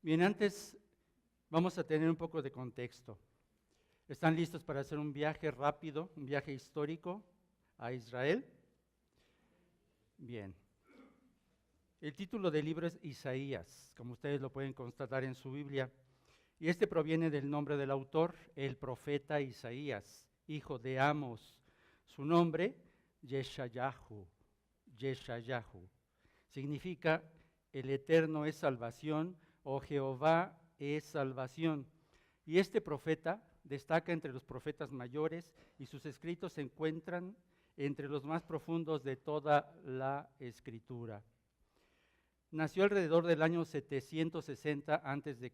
Bien, antes vamos a tener un poco de contexto. ¿Están listos para hacer un viaje rápido, un viaje histórico a Israel? Bien. El título del libro es Isaías, como ustedes lo pueden constatar en su Biblia. Y este proviene del nombre del autor, el profeta Isaías, hijo de Amos. Su nombre, Yeshayahu. Yeshayahu. Significa el Eterno es salvación o Jehová es salvación. Y este profeta destaca entre los profetas mayores y sus escritos se encuentran entre los más profundos de toda la Escritura. Nació alrededor del año 760 a.C.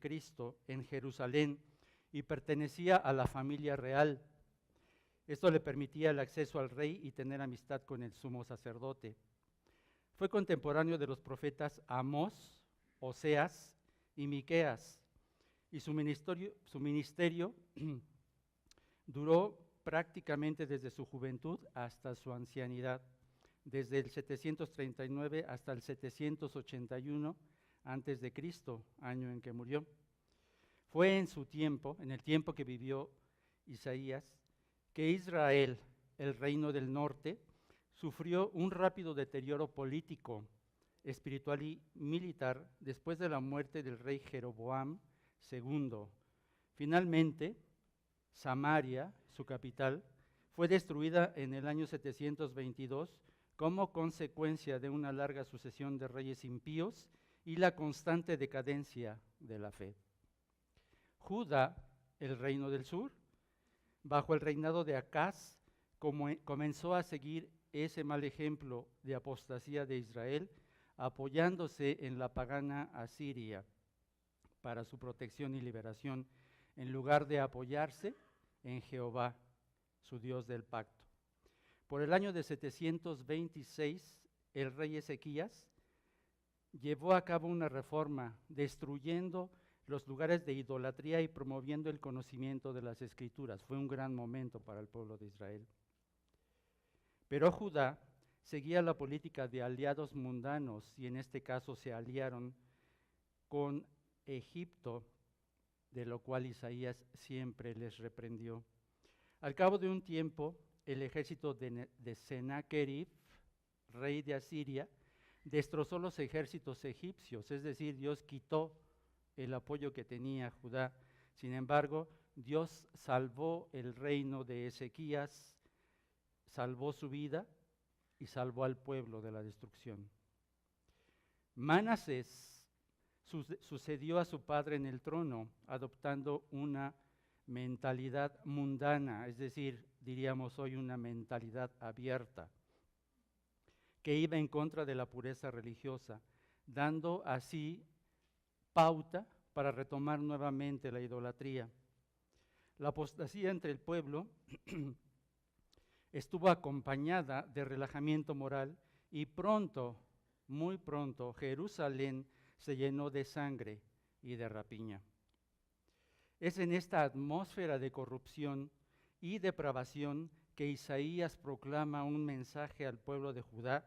en Jerusalén y pertenecía a la familia real. Esto le permitía el acceso al rey y tener amistad con el sumo sacerdote. Fue contemporáneo de los profetas Amós, Oseas y Miqueas, y su ministerio duró prácticamente desde su juventud hasta su ancianidad, desde el 739 hasta el 781 antes de Cristo, año en que murió. Fue en su tiempo, en el tiempo que vivió Isaías, que Israel, el reino del norte, sufrió un rápido deterioro político, espiritual y militar después de la muerte del rey Jeroboam II. Finalmente, Samaria, su capital, fue destruida en el año 722 como consecuencia de una larga sucesión de reyes impíos y la constante decadencia de la fe. Judá, el reino del sur, bajo el reinado de Acaz, comenzó a seguir ese mal ejemplo de apostasía de Israel, apoyándose en la pagana Asiria para su protección y liberación, en lugar de apoyarse en Jehová, su Dios del pacto. Por el año de 726, el rey Ezequías llevó a cabo una reforma, destruyendo los lugares de idolatría y promoviendo el conocimiento de las Escrituras. Fue un gran momento para el pueblo de Israel. Pero Judá seguía la política de aliados mundanos y en este caso se aliaron con Egipto, de lo cual Isaías siempre les reprendió. Al cabo de un tiempo, el ejército de Sennacherib, rey de Asiria, destrozó los ejércitos egipcios, es decir, Dios quitó el apoyo que tenía Judá. Sin embargo, Dios salvó el reino de Ezequías, salvó su vida y salvó al pueblo de la destrucción. Manasés sucedió a su padre en el trono, adoptando una mentalidad mundana, es decir, diríamos hoy una mentalidad abierta, que iba en contra de la pureza religiosa, dando así pauta para retomar nuevamente la idolatría. La apostasía entre el pueblo estuvo acompañada de relajamiento moral y pronto, muy pronto, Jerusalén se llenó de sangre y de rapiña. Es en esta atmósfera de corrupción y depravación que Isaías proclama un mensaje al pueblo de Judá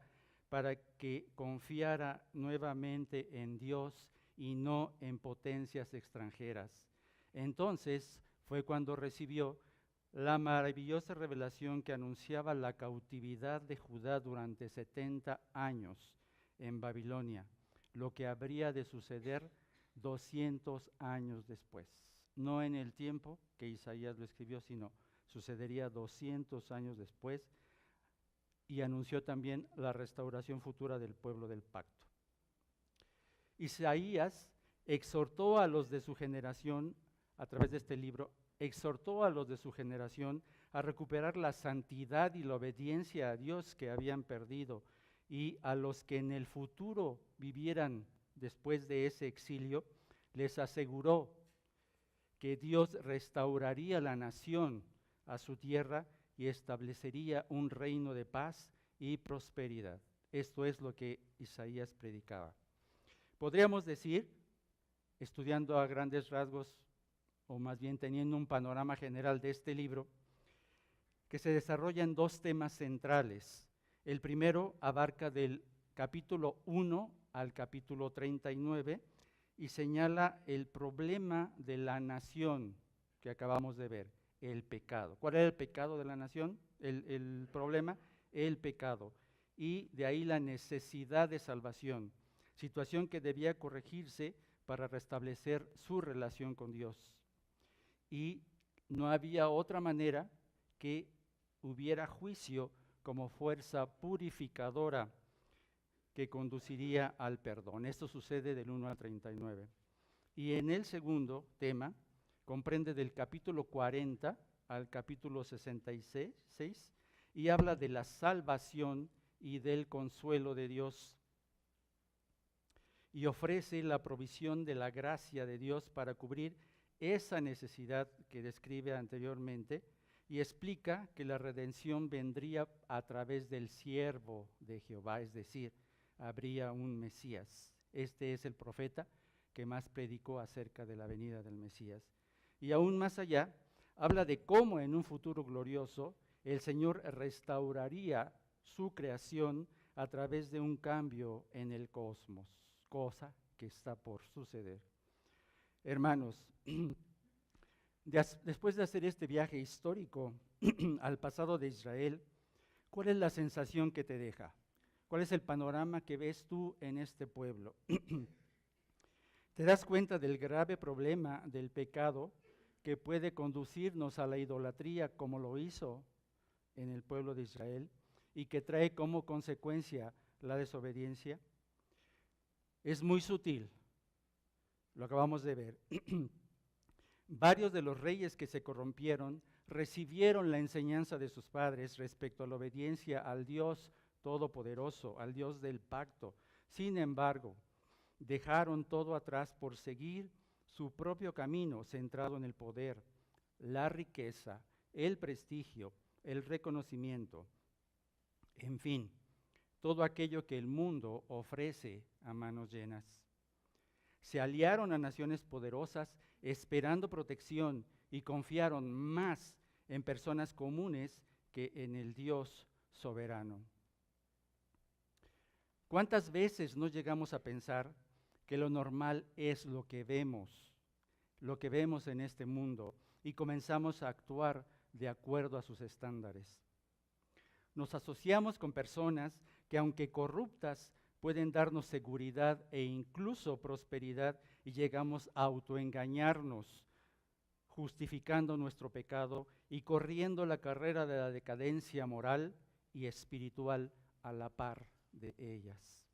para que confiara nuevamente en Dios y no en potencias extranjeras. Entonces fue cuando recibió la maravillosa revelación que anunciaba la cautividad de Judá durante 70 años en Babilonia, lo que habría de suceder 200 años después. No en el tiempo que Isaías lo escribió, sino sucedería 200 años después, y anunció también la restauración futura del pueblo del pacto. Isaías exhortó a los de su generación, a través de este libro, exhortó a los de su generación a recuperar la santidad y la obediencia a Dios que habían perdido, y a los que en el futuro vivieran después de ese exilio, les aseguró que Dios restauraría la nación a su tierra y establecería un reino de paz y prosperidad. Esto es lo que Isaías predicaba. Podríamos decir, estudiando a grandes rasgos, o más bien teniendo un panorama general de este libro, que se desarrolla en dos temas centrales. El primero abarca del capítulo 1 al capítulo 39 y señala el problema de la nación que acabamos de ver, el pecado. ¿Cuál era el pecado de la nación? El problema, el pecado. Y de ahí la necesidad de salvación, situación que debía corregirse para restablecer su relación con Dios. Y no había otra manera que hubiera juicio como fuerza purificadora que conduciría al perdón. Esto sucede del 1 al 39. Y en el segundo tema, comprende del capítulo 40 al capítulo 66 y habla de la salvación y del consuelo de Dios. Y ofrece la provisión de la gracia de Dios para cubrir esa necesidad que describe anteriormente y explica que la redención vendría a través del siervo de Jehová, es decir, habría un Mesías. Este es el profeta que más predicó acerca de la venida del Mesías. Y aún más allá, habla de cómo en un futuro glorioso el Señor restauraría su creación a través de un cambio en el cosmos, cosa que está por suceder. Hermanos, después de hacer este viaje histórico al pasado de Israel, ¿cuál es la sensación que te deja? ¿Cuál es el panorama que ves tú en este pueblo? ¿Te das cuenta del grave problema del pecado que puede conducirnos a la idolatría como lo hizo en el pueblo de Israel y que trae como consecuencia la desobediencia? Es muy sutil, lo acabamos de ver. Varios de los reyes que se corrompieron recibieron la enseñanza de sus padres respecto a la obediencia al Dios Todopoderoso, al Dios del pacto. Sin embargo, dejaron todo atrás por seguir su propio camino centrado en el poder, la riqueza, el prestigio, el reconocimiento, en fin, todo aquello que el mundo ofrece a manos llenas. Se aliaron a naciones poderosas esperando protección y confiaron más en personas comunes que en el Dios soberano. ¿Cuántas veces no llegamos a pensar que lo normal es lo que vemos en este mundo y comenzamos a actuar de acuerdo a sus estándares? Nos asociamos con personas que, aunque corruptas, pueden darnos seguridad e incluso prosperidad y llegamos a autoengañarnos, justificando nuestro pecado y corriendo la carrera de la decadencia moral y espiritual a la par de ellas.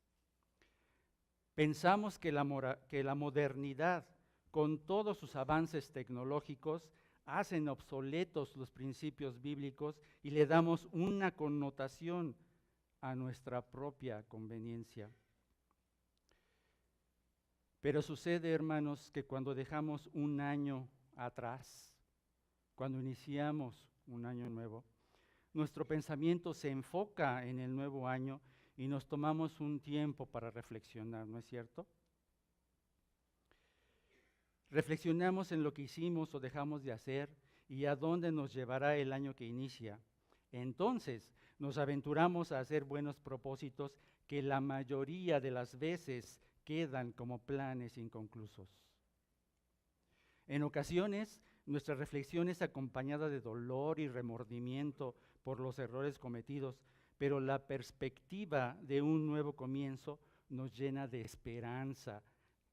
Pensamos que la modernidad, con todos sus avances tecnológicos, hacen obsoletos los principios bíblicos y le damos una connotación a nuestra propia conveniencia. Pero sucede, hermanos, que cuando dejamos un año atrás, cuando iniciamos un año nuevo, nuestro pensamiento se enfoca en el nuevo año y nos tomamos un tiempo para reflexionar, ¿no es cierto? Reflexionamos en lo que hicimos o dejamos de hacer y a dónde nos llevará el año que inicia. Entonces, nos aventuramos a hacer buenos propósitos que la mayoría de las veces quedan como planes inconclusos. En ocasiones, nuestra reflexión es acompañada de dolor y remordimiento por los errores cometidos, pero la perspectiva de un nuevo comienzo nos llena de esperanza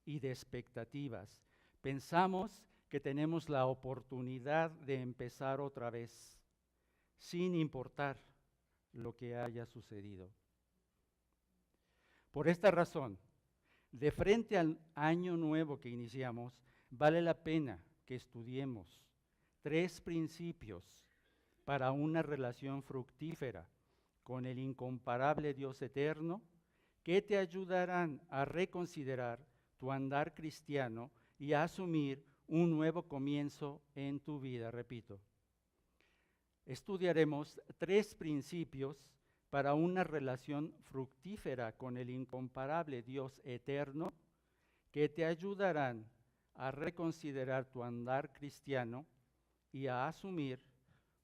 y de expectativas. Pensamos que tenemos la oportunidad de empezar otra vez, sin importar lo que haya sucedido. Por esta razón, de frente al año nuevo que iniciamos, vale la pena que estudiemos 3 principios para una relación fructífera con el incomparable Dios eterno que te ayudarán a reconsiderar tu andar cristiano y a asumir un nuevo comienzo en tu vida. Repito, estudiaremos 3 principios para una relación fructífera con el incomparable Dios eterno que te ayudarán a reconsiderar tu andar cristiano y a asumir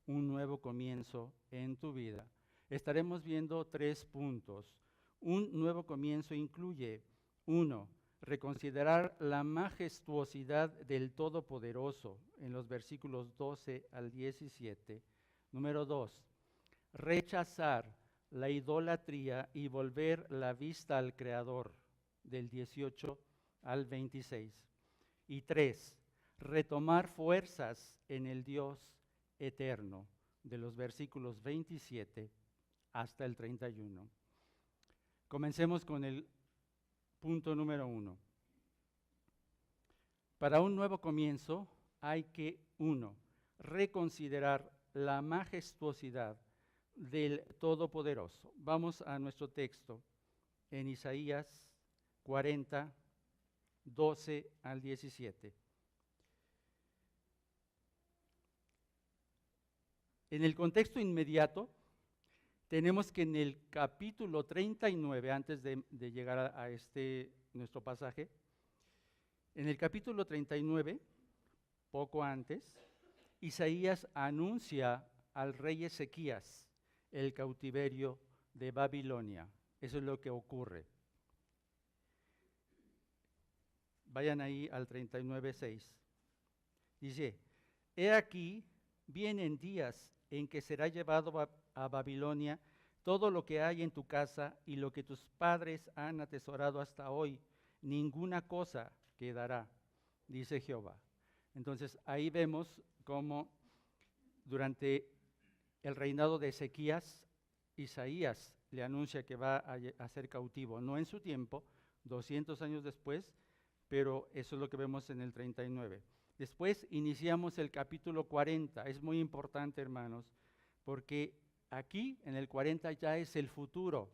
un nuevo comienzo en tu vida. Estaremos viendo 3 puntos. Un nuevo comienzo incluye 1. reconsiderar la majestuosidad del Todopoderoso en los versículos 12 al 17. Número 2, rechazar la idolatría y volver la vista al Creador, del 18 al 26. Y 3, retomar fuerzas en el Dios eterno, de los versículos 27 hasta el 31. Comencemos con el punto número 1. Para un nuevo comienzo hay que, 1, reconsiderar la majestuosidad del Todopoderoso. Vamos a nuestro texto en Isaías 40, 12 al 17. En el contexto inmediato, tenemos que en el capítulo 39, antes de llegar a nuestro pasaje, en el capítulo 39, poco antes, Isaías anuncia al rey Ezequías el cautiverio de Babilonia. Eso es lo que ocurre. Vayan ahí al 39:6. Dice, he aquí, vienen días en que será llevado a Babilonia todo lo que hay en tu casa y lo que tus padres han atesorado hasta hoy, ninguna cosa quedará, dice Jehová. Entonces ahí vemos cómo durante el reinado de Ezequías, Isaías le anuncia que va a ser cautivo, no en su tiempo, 200 años después, pero eso es lo que vemos en el 39. Después iniciamos el capítulo 40, es muy importante, hermanos, porque aquí en el 40 ya es el futuro,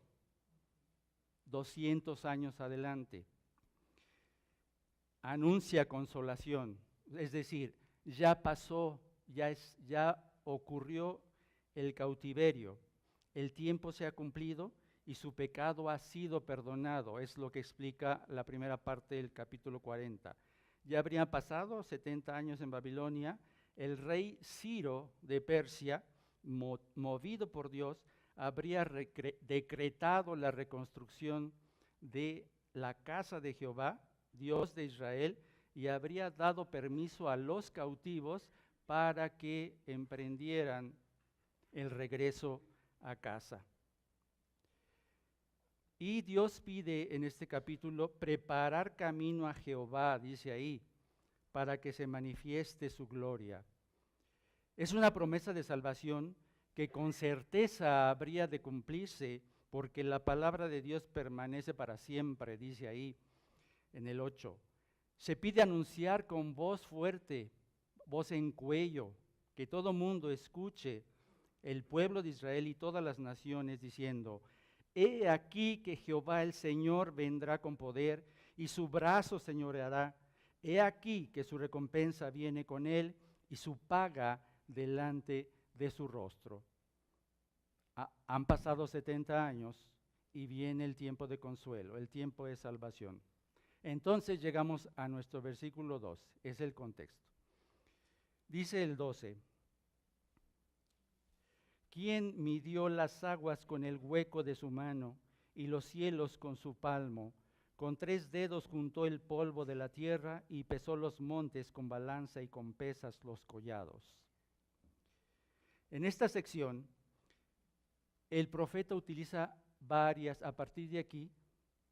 200 años adelante. Anuncia consolación, es decir, ya pasó, ya ocurrió el cautiverio, el tiempo se ha cumplido y su pecado ha sido perdonado, es lo que explica la primera parte del capítulo 40. Ya habrían pasado 70 años en Babilonia, el rey Ciro de Persia, movido por Dios, habría decretado la reconstrucción de la casa de Jehová, Dios de Israel, y habría dado permiso a los cautivos para que emprendieran el regreso a casa. Y Dios pide en este capítulo preparar camino a Jehová, dice ahí, para que se manifieste su gloria. Es una promesa de salvación que con certeza habría de cumplirse porque la palabra de Dios permanece para siempre, dice ahí en el 8. Se pide anunciar con voz fuerte, voz en cuello, que todo mundo escuche, el pueblo de Israel y todas las naciones, diciendo, he aquí que Jehová el Señor vendrá con poder y su brazo señoreará. He aquí que su recompensa viene con él y su paga delante de su rostro. Han pasado 70 años y viene el tiempo de consuelo, el tiempo de salvación. Entonces llegamos a nuestro versículo 2, es el contexto. Dice el 12, ¿quién midió las aguas con el hueco de su mano y los cielos con su palmo? Con 3 dedos juntó el polvo de la tierra y pesó los montes con balanza y con pesas los collados. En esta sección, el profeta utiliza a partir de aquí,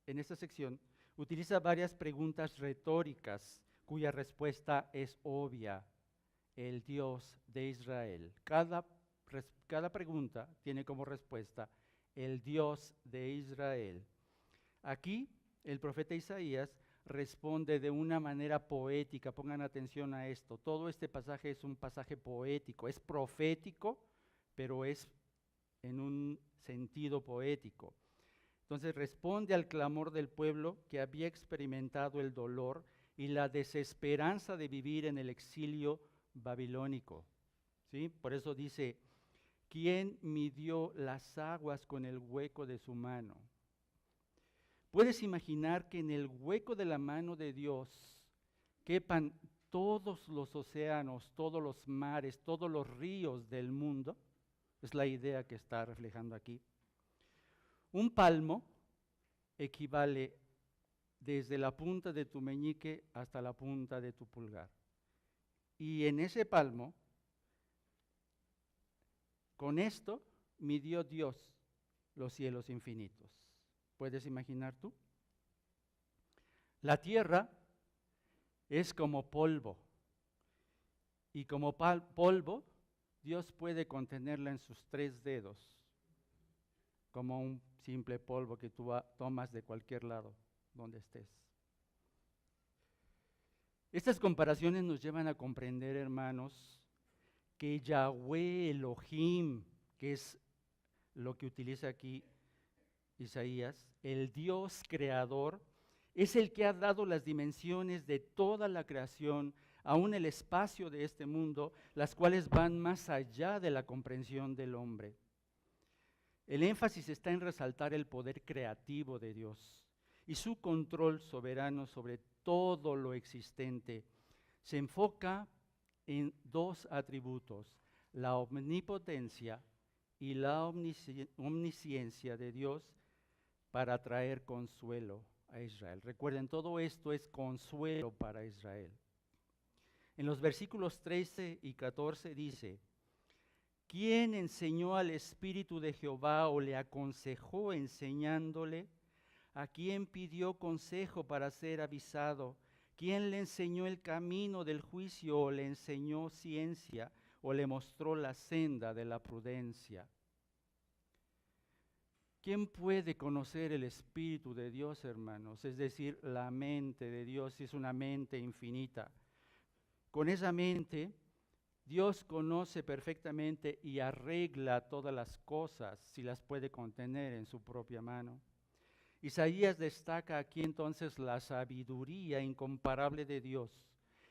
en esta sección, utiliza varias preguntas retóricas cuya respuesta es obvia, el Dios de Israel. Cada pregunta tiene como respuesta el Dios de Israel. Aquí el profeta Isaías responde de una manera poética, pongan atención a esto. Todo este pasaje es un pasaje poético, es profético, pero es en un sentido poético. Entonces responde al clamor del pueblo que había experimentado el dolor y la desesperanza de vivir en el exilio babilónico. ¿Sí? Por eso dice, ¿quién midió las aguas con el hueco de su mano? ¿Puedes imaginar que en el hueco de la mano de Dios quepan todos los océanos, todos los mares, todos los ríos del mundo? Es la idea que está reflejando aquí. Un palmo equivale desde la punta de tu meñique hasta la punta de tu pulgar. Y en ese palmo, con esto, midió Dios los cielos infinitos. ¿Puedes imaginar tú? La tierra es como polvo, y como polvo, Dios puede contenerla en sus 3 dedos, como un simple polvo que tú tomas de cualquier lado donde estés. Estas comparaciones nos llevan a comprender, hermanos, que Yahweh Elohim, que es lo que utiliza aquí Isaías, el Dios creador, es el que ha dado las dimensiones de toda la creación, aún el espacio de este mundo, las cuales van más allá de la comprensión del hombre. El énfasis está en resaltar el poder creativo de Dios y su control soberano sobre todo lo existente. Se enfoca en 2 atributos, la omnipotencia y la omnisciencia de Dios para traer consuelo a Israel. Recuerden, todo esto es consuelo para Israel. En los versículos 13 y 14 dice: ¿quién enseñó al Espíritu de Jehová o le aconsejó enseñándole? ¿A quién pidió consejo para ser avisado? ¿Quién le enseñó el camino del juicio o le enseñó ciencia o le mostró la senda de la prudencia? ¿Quién puede conocer el Espíritu de Dios, hermanos? Es decir, la mente de Dios es una mente infinita. Con esa mente, Dios conoce perfectamente y arregla todas las cosas si las puede contener en su propia mano. Isaías destaca aquí entonces la sabiduría incomparable de Dios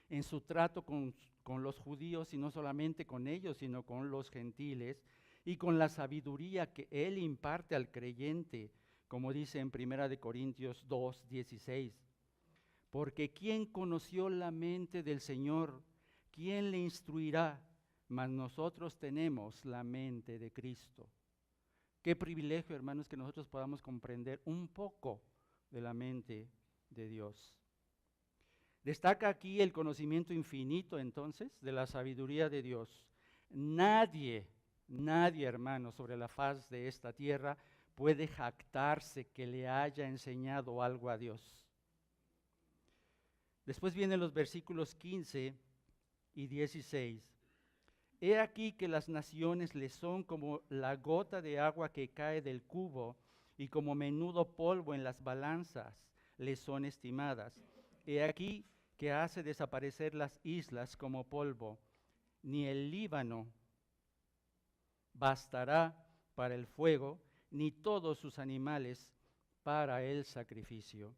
en su trato con los judíos, y no solamente con ellos, sino con los gentiles, y con la sabiduría que Él imparte al creyente, como dice en 1 Corintios 2:16. Porque ¿quién conoció la mente del Señor? ¿Quién le instruirá? Mas nosotros tenemos la mente de Cristo. Qué privilegio, hermanos, que nosotros podamos comprender un poco de la mente de Dios. Destaca aquí el conocimiento infinito, entonces, de la sabiduría de Dios. Nadie, hermanos, sobre la faz de esta tierra puede jactarse que le haya enseñado algo a Dios. Después vienen los versículos 15 y 16. He aquí que las naciones le son como la gota de agua que cae del cubo, y como menudo polvo en las balanzas le son estimadas. He aquí que hace desaparecer las islas como polvo, ni el Líbano bastará para el fuego, ni todos sus animales para el sacrificio.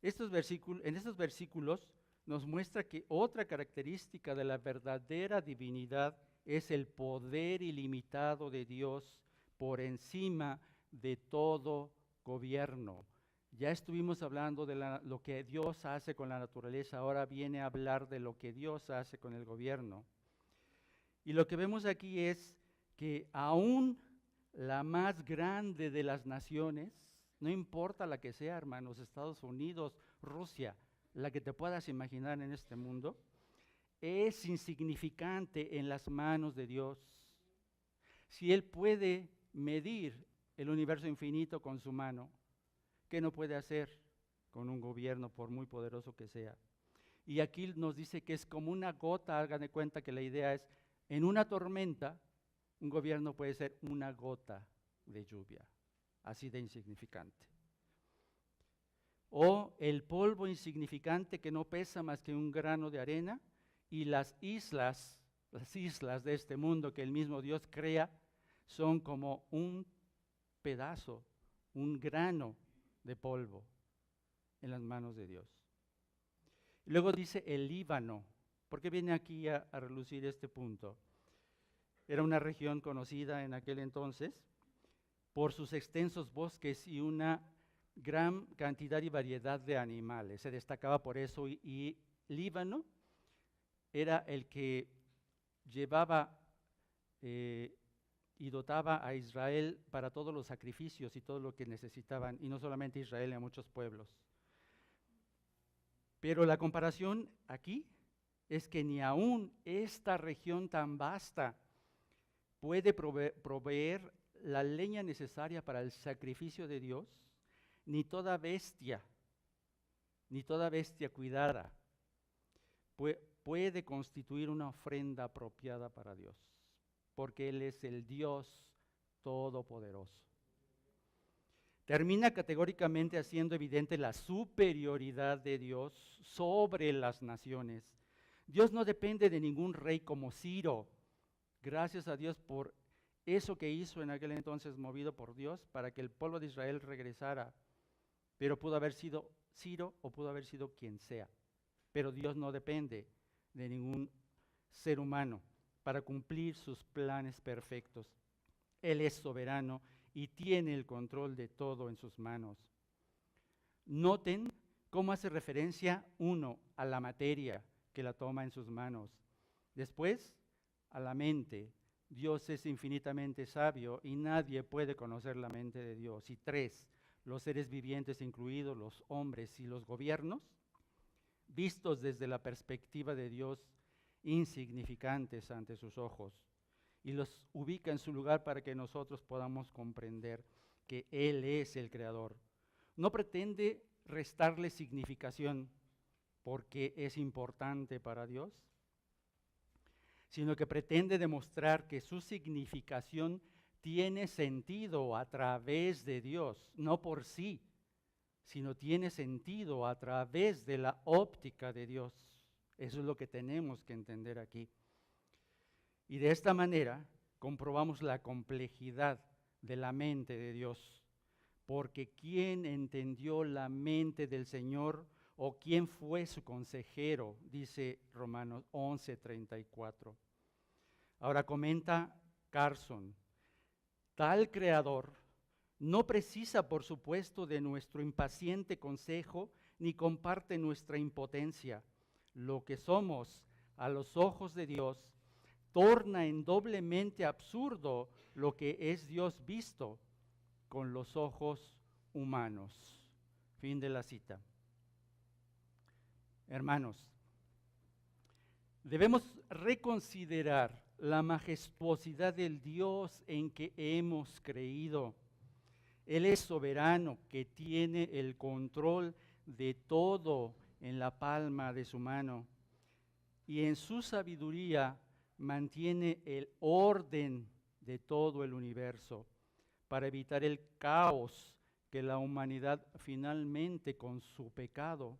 En estos versículos nos muestra que otra característica de la verdadera divinidad es el poder ilimitado de Dios por encima de todo gobierno. Ya estuvimos hablando de lo que Dios hace con la naturaleza, ahora viene a hablar de lo que Dios hace con el gobierno. Y lo que vemos aquí es que aún la más grande de las naciones, no importa la que sea, hermanos, Estados Unidos, Rusia, la que te puedas imaginar en este mundo, es insignificante en las manos de Dios. Si Él puede medir el universo infinito con su mano, ¿qué no puede hacer con un gobierno por muy poderoso que sea? Y aquí nos dice que es como una gota, hagan de cuenta que la idea es, en una tormenta, un gobierno puede ser una gota de lluvia, así de insignificante. O el polvo insignificante que no pesa más que un grano de arena, y las islas de este mundo que el mismo Dios crea, son como un pedazo, un grano de polvo en las manos de Dios. Y luego dice el Líbano. ¿Por qué viene aquí a relucir este punto? Era una región conocida en aquel entonces por sus extensos bosques y una gran cantidad y variedad de animales. Se destacaba por eso, y Líbano era el que llevaba y dotaba a Israel para todos los sacrificios y todo lo que necesitaban, y no solamente Israel, a muchos pueblos. Pero la comparación aquí es que ni aún esta región tan vasta puede proveer la leña necesaria para el sacrificio de Dios, ni toda bestia cuidada puede constituir una ofrenda apropiada para Dios, porque Él es el Dios todopoderoso. Termina categóricamente haciendo evidente la superioridad de Dios sobre las naciones. Dios no depende de ningún rey como Ciro. Gracias a Dios por eso que hizo en aquel entonces, movido por Dios, para que el pueblo de Israel regresara. Pero pudo haber sido Ciro o pudo haber sido quien sea. Pero Dios no depende de ningún ser humano para cumplir sus planes perfectos. Él es soberano y tiene el control de todo en sus manos. Noten cómo hace referencia, uno, a la materia que la toma en sus manos. Después, a la mente. Dios es infinitamente sabio y nadie puede conocer la mente de Dios. Y tres, los seres vivientes, incluidos los hombres y los gobiernos, vistos desde la perspectiva de Dios, insignificantes ante sus ojos, y los ubica en su lugar para que nosotros podamos comprender que Él es el Creador. No pretende restarle significación porque es importante para Dios, sino que pretende demostrar que su significación tiene sentido a través de Dios, no por sí, sino tiene sentido a través de la óptica de Dios. Eso es lo que tenemos que entender aquí. Y de esta manera comprobamos la complejidad de la mente de Dios, porque ¿quién entendió la mente del Señor o quién fue su consejero? Dice Romanos 11:34. Ahora comenta Carson, tal creador no precisa, por supuesto, de nuestro impaciente consejo ni comparte nuestra impotencia. Lo que somos a los ojos de Dios torna en doblemente absurdo lo que es Dios visto con los ojos humanos. Fin de la cita. Hermanos, debemos reconsiderar la majestuosidad del Dios en que hemos creído. Él es soberano, que tiene el control de todo en la palma de su mano, y en su sabiduría mantiene el orden de todo el universo para evitar el caos que la humanidad finalmente con su pecado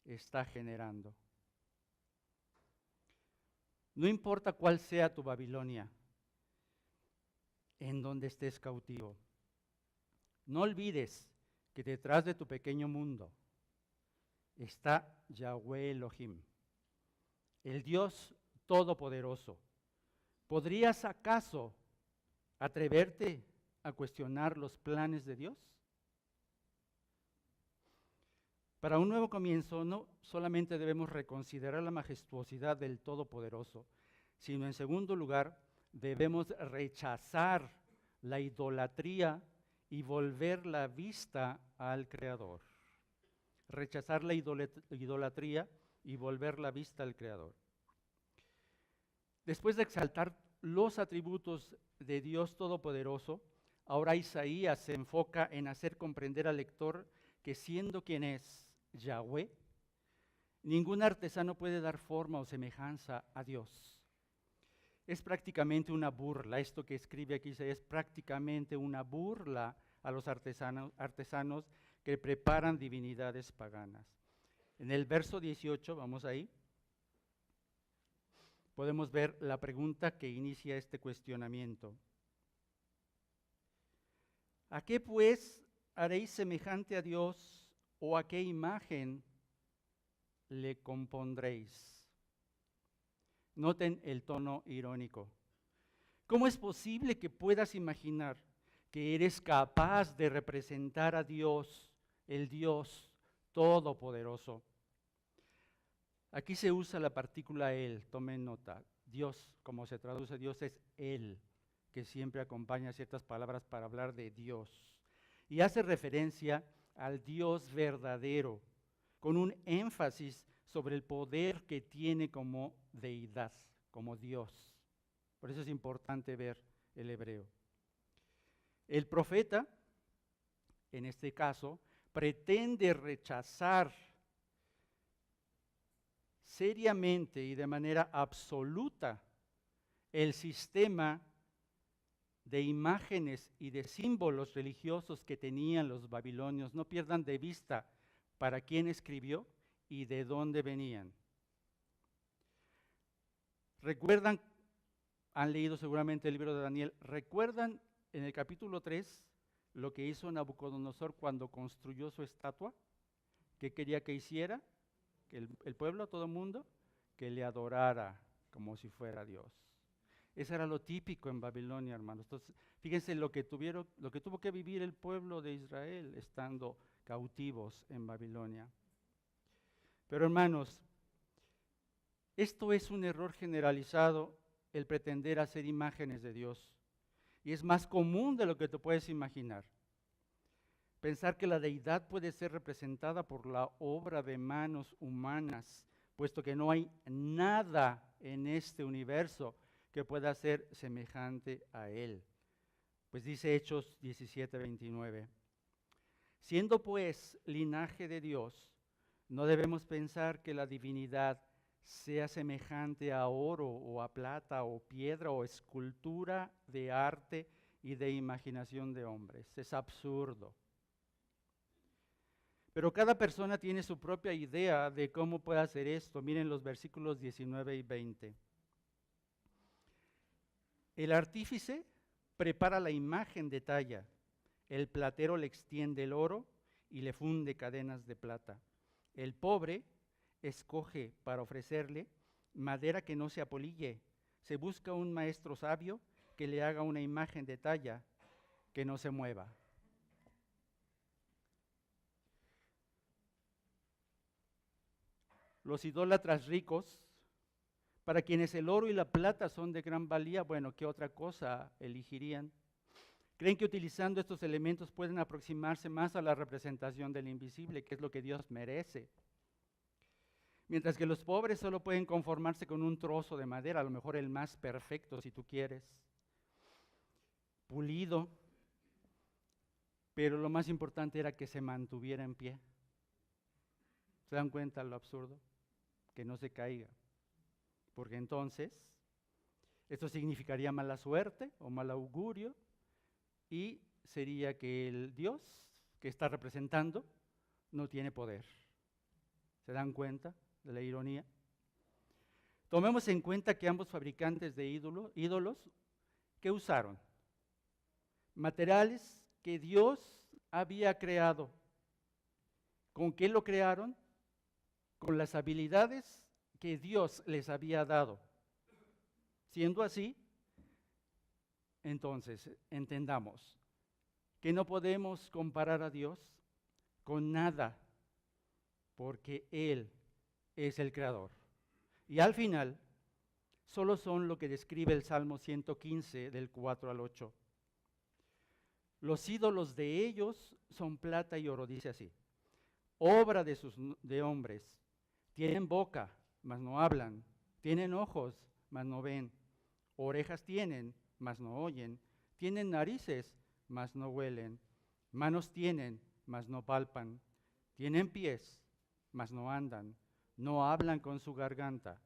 está generando. No importa cuál sea tu Babilonia, en donde estés cautivo, no olvides que detrás de tu pequeño mundo está Yahweh Elohim, el Dios Todopoderoso. ¿Podrías acaso atreverte a cuestionar los planes de Dios? Para un nuevo comienzo, no solamente debemos reconsiderar la majestuosidad del Todopoderoso, sino en segundo lugar, debemos rechazar la idolatría y volver la vista al Creador. Rechazar la idolatría y volver la vista al Creador. Después de exaltar los atributos de Dios Todopoderoso, ahora Isaías se enfoca en hacer comprender al lector que siendo quien es Yahweh, ningún artesano puede dar forma o semejanza a Dios. Es prácticamente una burla, esto que escribe aquí es prácticamente una burla a los artesanos que preparan divinidades paganas. En el verso 18, vamos ahí, podemos ver la pregunta que inicia este cuestionamiento. ¿A qué pues haréis semejante a Dios o a qué imagen le compondréis? Noten el tono irónico. ¿Cómo es posible que puedas imaginar que eres capaz de representar a Dios, el Dios Todopoderoso? Aquí se usa la partícula Él, tomen nota. Dios, como se traduce Dios, es Él. que siempre acompaña ciertas palabras para hablar de Dios. Y hace referencia al Dios verdadero, con un énfasis sobre el poder que tiene como deidad, como Dios. Por eso es importante ver el hebreo. El profeta, en este caso, pretende rechazar seriamente y de manera absoluta el sistema de imágenes y de símbolos religiosos que tenían los babilonios. No pierdan de vista para quién escribió y de dónde venían. ¿Recuerdan? Han leído seguramente el libro de Daniel. ¿Recuerdan en el capítulo 3 lo que hizo Nabucodonosor cuando construyó su estatua? ¿Qué quería que hiciera? Que el pueblo, todo el mundo, que le adorara como si fuera Dios. Eso era lo típico en Babilonia, hermanos. Entonces, fíjense lo que tuvo que vivir el pueblo de Israel estando cautivos en Babilonia. Pero hermanos, esto es un error generalizado, el pretender hacer imágenes de Dios. Y es más común de lo que te puedes imaginar. Pensar que la deidad puede ser representada por la obra de manos humanas, puesto que no hay nada en este universo que pueda ser semejante a él. Pues dice Hechos 17:29. Siendo pues linaje de Dios, no debemos pensar que la divinidad sea semejante a oro o a plata o piedra o escultura de arte y de imaginación de hombres. Es absurdo. Pero cada persona tiene su propia idea de cómo puede hacer esto. Miren los versículos 19 y 20. El artífice prepara la imagen de talla, el platero le extiende el oro y le funde cadenas de plata. El pobre escoge para ofrecerle madera que no se apolille. Se busca un maestro sabio que le haga una imagen de talla que no se mueva. Los idólatras ricos, para quienes el oro y la plata son de gran valía, bueno, ¿qué otra cosa elegirían? Creen que utilizando estos elementos pueden aproximarse más a la representación del invisible, que es lo que Dios merece. Mientras que los pobres solo pueden conformarse con un trozo de madera, a lo mejor el más perfecto si tú quieres, pulido, pero lo más importante era que se mantuviera en pie. ¿Se dan cuenta lo absurdo? Que no se caiga. Porque entonces esto significaría mala suerte o mal augurio y sería que el Dios que está representando no tiene poder. ¿Se dan cuenta de la ironía? Tomemos en cuenta que ambos fabricantes de ídolos, ¿qué usaron? Materiales que Dios había creado. ¿Con qué lo crearon? Con las habilidades que Dios les había dado. Siendo así, entonces entendamos que no podemos comparar a Dios con nada, porque Él es el creador. Y al final, solo son lo que describe el Salmo 115 del 4 al 8. Los ídolos de ellos son plata y oro, dice así, obra de hombres. Tienen boca, mas no hablan. Tienen ojos, mas no ven. Orejas tienen, mas no oyen. Tienen narices, mas no huelen. Manos tienen, mas no palpan. Tienen pies, mas no andan. No hablan con su garganta.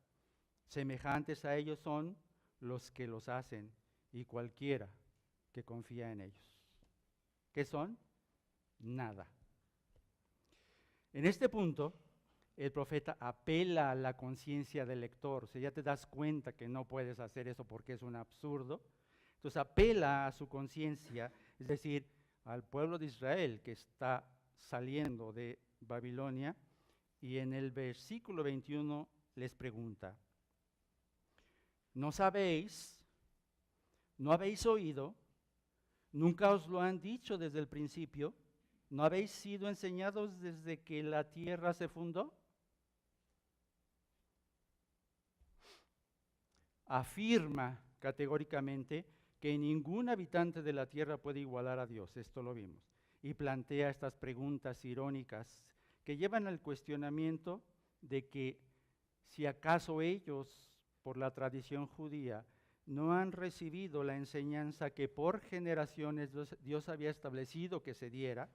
Semejantes a ellos son los que los hacen y cualquiera que confía en ellos. ¿Qué son? Nada. En este punto, el profeta apela a la conciencia del lector. O sea, ya te das cuenta que no puedes hacer eso porque es un absurdo. Entonces apela a su conciencia, es decir, al pueblo de Israel que está saliendo de Babilonia, y en el versículo 21 les pregunta, ¿no sabéis? ¿No habéis oído? ¿Nunca os lo han dicho desde el principio? ¿No habéis sido enseñados desde que la tierra se fundó? Afirma categóricamente que ningún habitante de la tierra puede igualar a Dios, esto lo vimos, y plantea estas preguntas irónicas que llevan al cuestionamiento de que si acaso ellos, por la tradición judía, no han recibido la enseñanza que por generaciones Dios había establecido que se diera,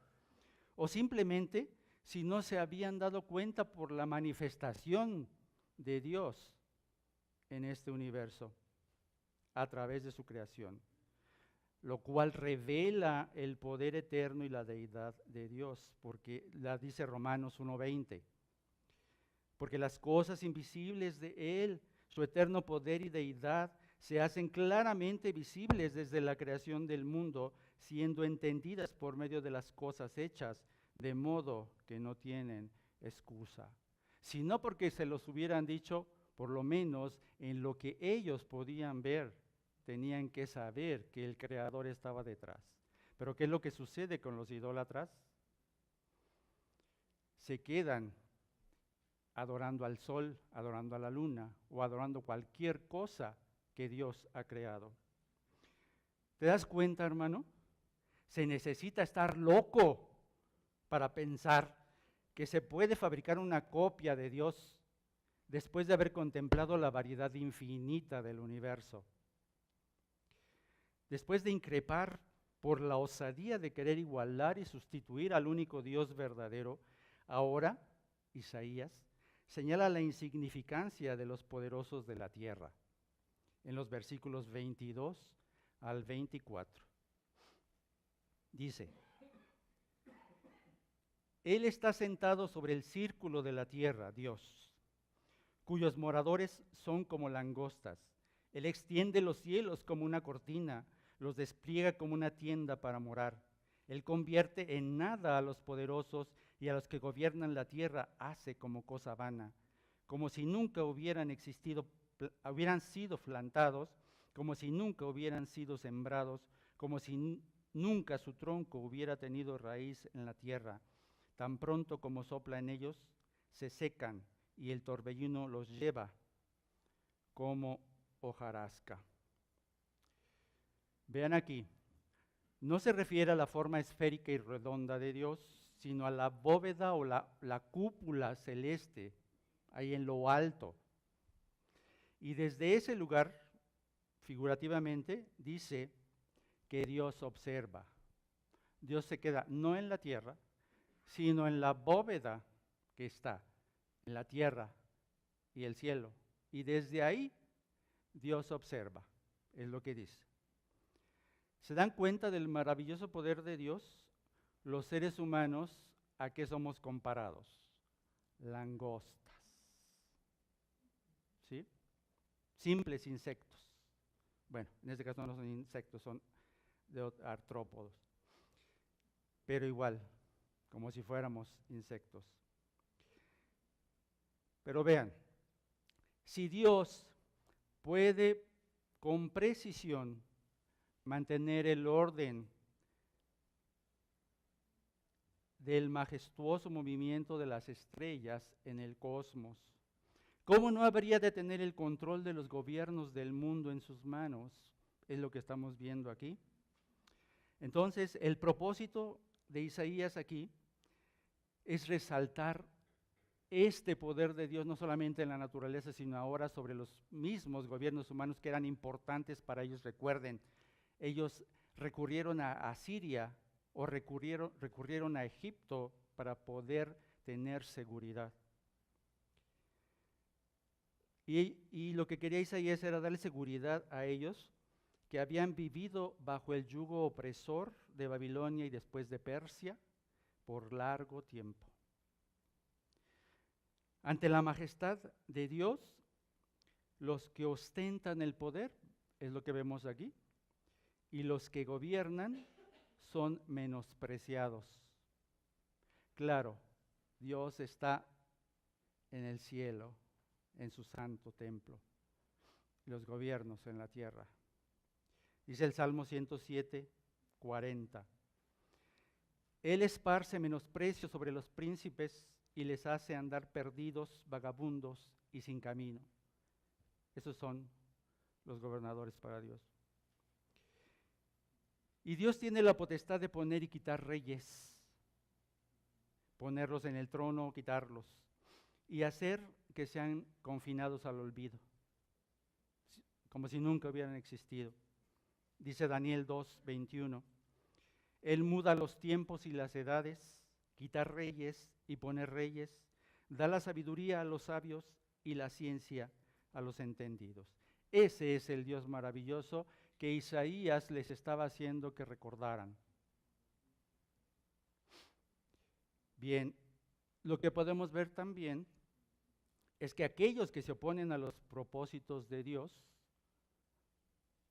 o simplemente si no se habían dado cuenta por la manifestación de Dios en este universo a través de su creación, lo cual revela el poder eterno y la deidad de Dios, porque la dice Romanos 1:20, porque las cosas invisibles de Él, su eterno poder y deidad, se hacen claramente visibles desde la creación del mundo, siendo entendidas por medio de las cosas hechas, de modo que no tienen excusa. Si no porque se los hubieran dicho, por lo menos en lo que ellos podían ver, tenían que saber que el Creador estaba detrás. Pero ¿qué es lo que sucede con los idólatras? Se quedan adorando al sol, adorando a la luna o adorando cualquier cosa que Dios ha creado. ¿Te das cuenta, hermano? Se necesita estar loco para pensar que se puede fabricar una copia de Dios después de haber contemplado la variedad infinita del universo. Después de increpar por la osadía de querer igualar y sustituir al único Dios verdadero, ahora Isaías señala la insignificancia de los poderosos de la tierra en los versículos 22 al 24. Dice: Él está sentado sobre el círculo de la tierra, Dios, cuyos moradores son como langostas. Él extiende los cielos como una cortina, los despliega como una tienda para morar. Él convierte en nada a los poderosos y a los que gobiernan la tierra hace como cosa vana, como si nunca hubieran existido, hubieran sido plantados, como si nunca hubieran sido sembrados, como si nunca su tronco hubiera tenido raíz en la tierra. Tan pronto como sopla en ellos, se secan y el torbellino los lleva como hojarasca. Vean aquí, no se refiere a la forma esférica y redonda de Dios, sino a la bóveda o la cúpula celeste, ahí en lo alto. Y desde ese lugar, figurativamente, dice que Dios observa. Dios se queda no en la tierra, sino en la bóveda que está en la tierra y el cielo. Y desde ahí Dios observa, es lo que dice. ¿Se dan cuenta del maravilloso poder de Dios? Los seres humanos, ¿a qué somos comparados? Langostas. ¿Sí? Simples insectos. Bueno, en este caso no son insectos, son artrópodos. Pero igual, como si fuéramos insectos. Pero vean, si Dios puede con precisión mantener el orden del majestuoso movimiento de las estrellas en el cosmos, ¿cómo no habría de tener el control de los gobiernos del mundo en sus manos? Es lo que estamos viendo aquí. Entonces, el propósito de Isaías aquí es resaltar este poder de Dios no solamente en la naturaleza, sino ahora sobre los mismos gobiernos humanos que eran importantes para ellos. Recuerden, ellos recurrieron a Siria o recurrieron a Egipto para poder tener seguridad. Y lo que quería Isaías era darle seguridad a ellos que habían vivido bajo el yugo opresor de Babilonia y después de Persia por largo tiempo. Ante la majestad de Dios, los que ostentan el poder, es lo que vemos aquí, y los que gobiernan son menospreciados. Claro, Dios está en el cielo, en su santo templo, y los gobiernos en la tierra. Dice el Salmo 107, 40. Él esparce menosprecio sobre los príncipes y les hace andar perdidos, vagabundos y sin camino. Esos son los gobernadores para Dios. Y Dios tiene la potestad de poner y quitar reyes, ponerlos en el trono, quitarlos, y hacer que sean confinados al olvido, como si nunca hubieran existido. Dice Daniel 2:21, Él muda los tiempos y las edades, quita reyes y pone reyes, da la sabiduría a los sabios y la ciencia a los entendidos. Ese es el Dios maravilloso que Isaías les estaba haciendo que recordaran. Bien, lo que podemos ver también es que aquellos que se oponen a los propósitos de Dios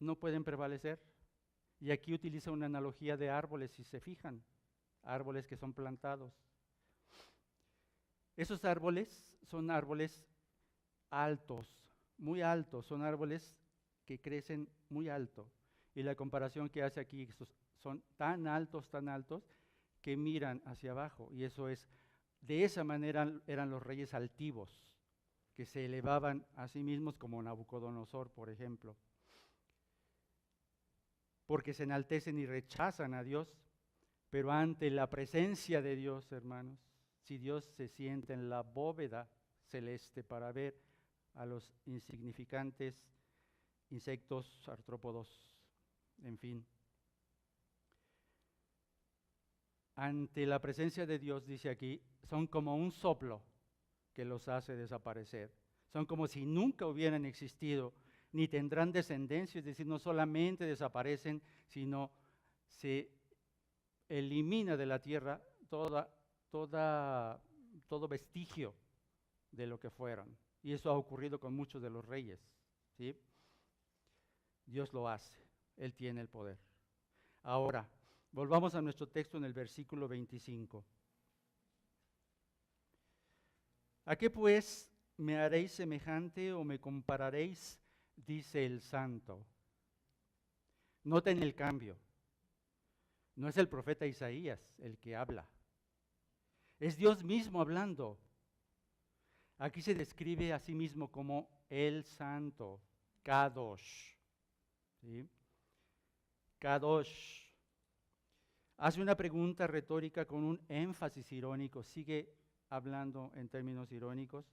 no pueden prevalecer. Y aquí utiliza una analogía de árboles, si se fijan, árboles que son plantados. Esos árboles son árboles altos, muy altos, son árboles que crecen muy alto. Y la comparación que hace aquí, son tan altos, que miran hacia abajo. Y eso es, de esa manera eran los reyes altivos, que se elevaban a sí mismos como Nabucodonosor, por ejemplo. Porque se enaltecen y rechazan a Dios, pero ante la presencia de Dios, hermanos, si Dios se sienta en la bóveda celeste para ver a los insignificantes insectos, artrópodos, en fin. Ante la presencia de Dios, dice aquí, son como un soplo que los hace desaparecer. Son como si nunca hubieran existido, ni tendrán descendencia, es decir, no solamente desaparecen, sino se elimina de la tierra todo vestigio de lo que fueron. Y eso ha ocurrido con muchos de los reyes, ¿sí? Dios lo hace, Él tiene el poder. Ahora, volvamos a nuestro texto en el versículo 25. ¿A qué pues me haréis semejante o me compararéis? Dice el santo. Noten el cambio. No es el profeta Isaías el que habla. Es Dios mismo hablando. Aquí se describe a sí mismo como el santo, Kadosh. ¿Sí? Kadosh. Hace una pregunta retórica con un énfasis irónico. Sigue hablando en términos irónicos,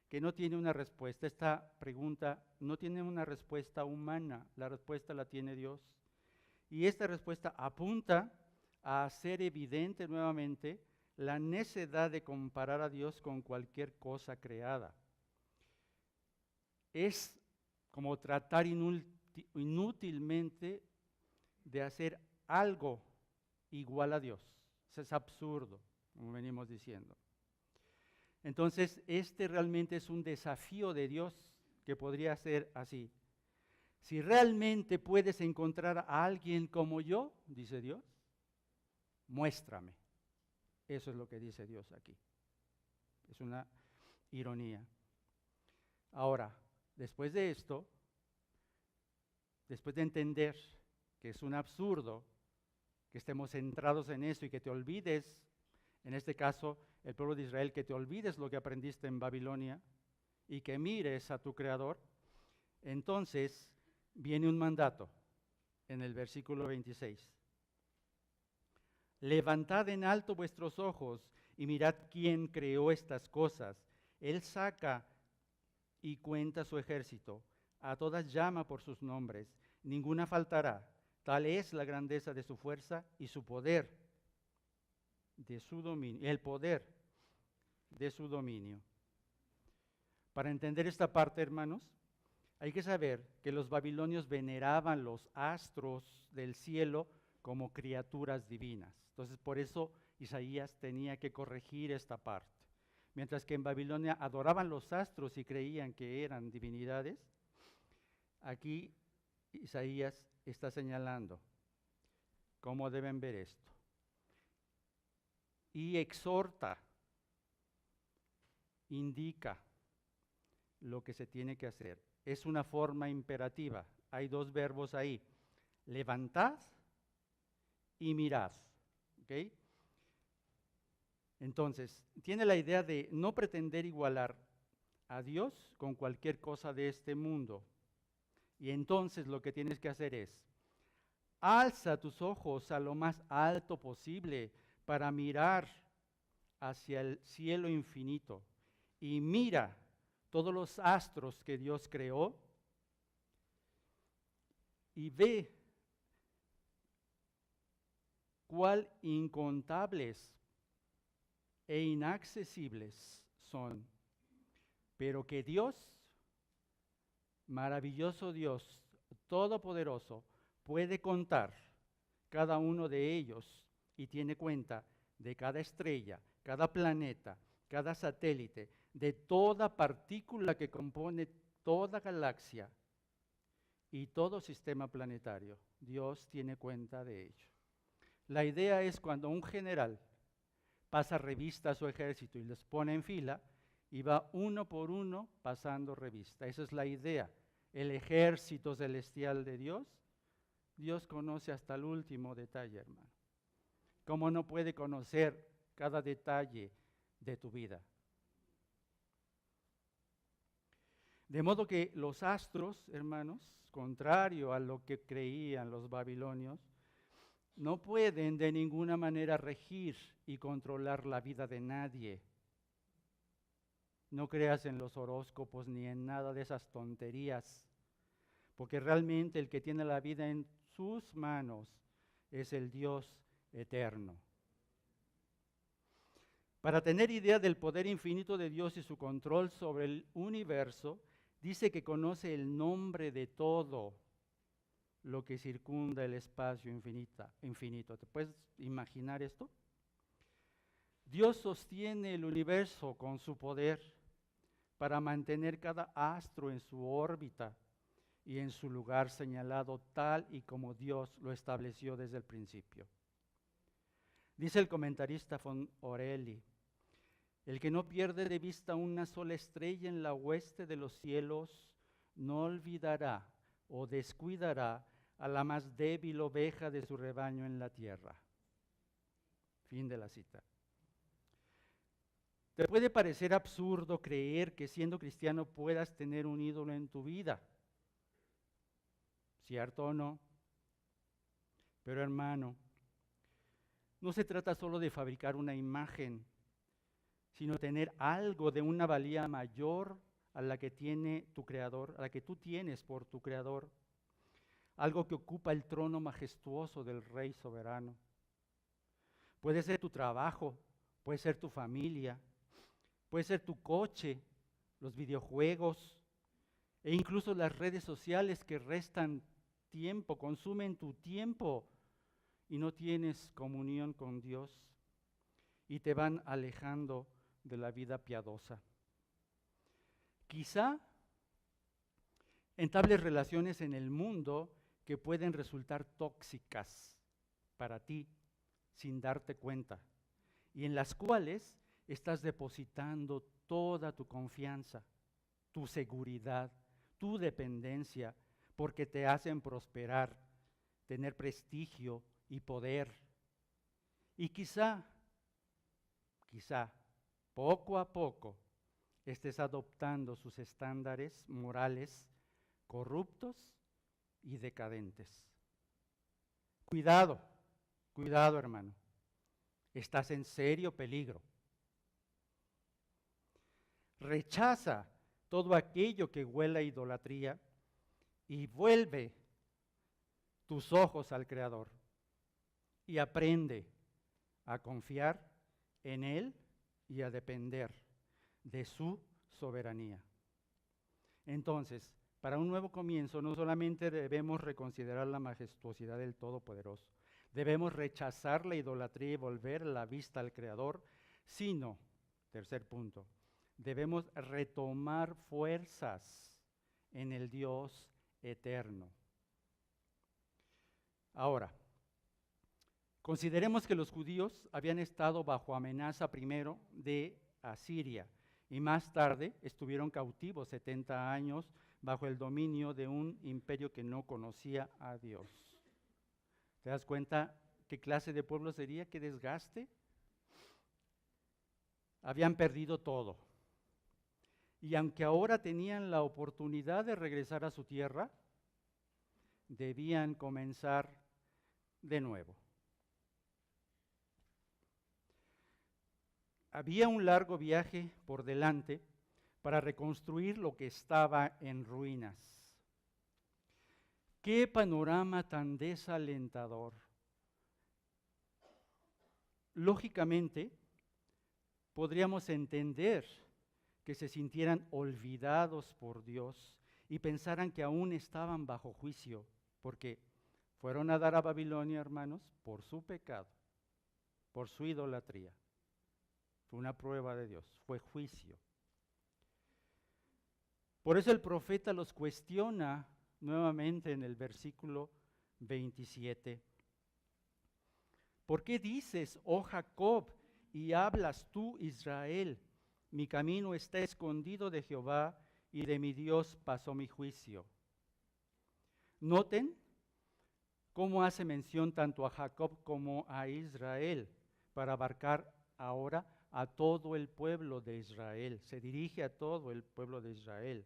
que no tiene una respuesta. Esta pregunta no tiene una respuesta humana, la respuesta la tiene Dios. Y esta respuesta apunta a hacer evidente nuevamente la necedad de comparar a Dios con cualquier cosa creada. Es como tratar inútilmente de hacer algo igual a Dios. Eso es absurdo, como venimos diciendo. Entonces, este realmente es un desafío de Dios que podría ser así. Si realmente puedes encontrar a alguien como yo, dice Dios, muéstrame. Eso es lo que dice Dios aquí. Es una ironía. Ahora, después de esto, después de entender que es un absurdo que estemos centrados en eso y que te olvides, en este caso, el pueblo de Israel, que te olvides lo que aprendiste en Babilonia y que mires a tu Creador, entonces viene un mandato en el versículo 26. Levantad en alto vuestros ojos y mirad quién creó estas cosas. Él saca y cuenta su ejército, a todas llama por sus nombres, ninguna faltará. Tal es la grandeza de su fuerza y su poder, de su dominio, el poder de su dominio. Para entender esta parte, hermanos, hay que saber que los babilonios veneraban los astros del cielo como criaturas divinas. Entonces, por eso Isaías tenía que corregir esta parte. Mientras que en Babilonia adoraban los astros y creían que eran divinidades, aquí Isaías está señalando cómo deben ver esto. Y exhorta, indica lo que se tiene que hacer. Es una forma imperativa. Hay dos verbos ahí. Levantad y mirad. ¿Okay? Entonces, tiene la idea de no pretender igualar a Dios con cualquier cosa de este mundo. Y entonces lo que tienes que hacer es Alza tus ojos a lo más alto posible para mirar hacia el cielo infinito y mira todos los astros que Dios creó y ve cuál incontables e inaccesibles son, pero que Dios, maravilloso Dios, todopoderoso, puede contar cada uno de ellos y tiene cuenta de cada estrella, cada planeta, cada satélite, de toda partícula que compone toda galaxia y todo sistema planetario. Dios tiene cuenta de ello. La idea es cuando un general pasa revista a su ejército y los pone en fila y va uno por uno pasando revista. Esa es la idea. El ejército celestial de Dios, Dios conoce hasta el último detalle, hermano. ¿Cómo no puede conocer cada detalle de tu vida? De modo que los astros, hermanos, contrario a lo que creían los babilonios, no pueden de ninguna manera regir y controlar la vida de nadie. No creas en los horóscopos ni en nada de esas tonterías, porque realmente el que tiene la vida en sus manos es el Dios eterno. Para tener idea del poder infinito de Dios y su control sobre el universo, dice que conoce el nombre de todo lo que circunda el espacio infinito. ¿Te puedes imaginar esto? Dios sostiene el universo con su poder para mantener cada astro en su órbita y en su lugar señalado tal y como Dios lo estableció desde el principio. Dice el comentarista von Oreli: el que no pierde de vista una sola estrella en la hueste de los cielos, no olvidará o descuidará a la más débil oveja de su rebaño en la tierra. Fin de la cita. Te puede parecer absurdo creer que siendo cristiano puedas tener un ídolo en tu vida. ¿Cierto o no? Pero hermano, no se trata solo de fabricar una imagen, sino tener algo de una valía mayor a la que tiene tu Creador, a la que tú tienes por tu Creador. Algo que ocupa el trono majestuoso del Rey soberano. Puede ser tu trabajo, puede ser tu familia, puede ser tu coche, los videojuegos e incluso las redes sociales que restan tiempo, consumen tu tiempo y no tienes comunión con Dios y te van alejando de la vida piadosa. Quizá entables relaciones en el mundo que pueden resultar tóxicas para ti sin darte cuenta y en las cuales estás depositando toda tu confianza, tu seguridad, tu dependencia, porque te hacen prosperar, tener prestigio y poder. Y quizá, poco a poco, estés adoptando sus estándares morales corruptos y decadentes. Cuidado, cuidado, hermano. Estás en serio peligro. Rechaza todo aquello que huela a idolatría y vuelve tus ojos al Creador y aprende a confiar en Él y a depender de su soberanía. Entonces, para un nuevo comienzo, no solamente debemos reconsiderar la majestuosidad del Todopoderoso, debemos rechazar la idolatría y volver la vista al Creador, sino, tercer punto, debemos retomar fuerzas en el Dios eterno. Ahora, consideremos que los judíos habían estado bajo amenaza primero de Asiria y más tarde estuvieron cautivos 70 años bajo el dominio de un imperio que no conocía a Dios. ¿Te das cuenta qué clase de pueblo sería? ¿Qué desgaste? Habían perdido todo. Y aunque ahora tenían la oportunidad de regresar a su tierra, debían comenzar de nuevo. Había un largo viaje por delante para reconstruir lo que estaba en ruinas. ¡Qué panorama tan desalentador! Lógicamente, podríamos entender que se sintieran olvidados por Dios y pensaran que aún estaban bajo juicio, porque fueron a dar a Babilonia, hermanos, por su pecado, por su idolatría. Fue una prueba de Dios, fue juicio. Por eso el profeta los cuestiona nuevamente en el versículo 27. ¿Por qué dices, oh Jacob, y hablas tú, Israel? Mi camino está escondido de Jehová, y de mi Dios pasó mi juicio. Noten cómo hace mención tanto a Jacob como a Israel, para abarcar ahora a todo el pueblo de Israel. Se dirige a todo el pueblo de Israel.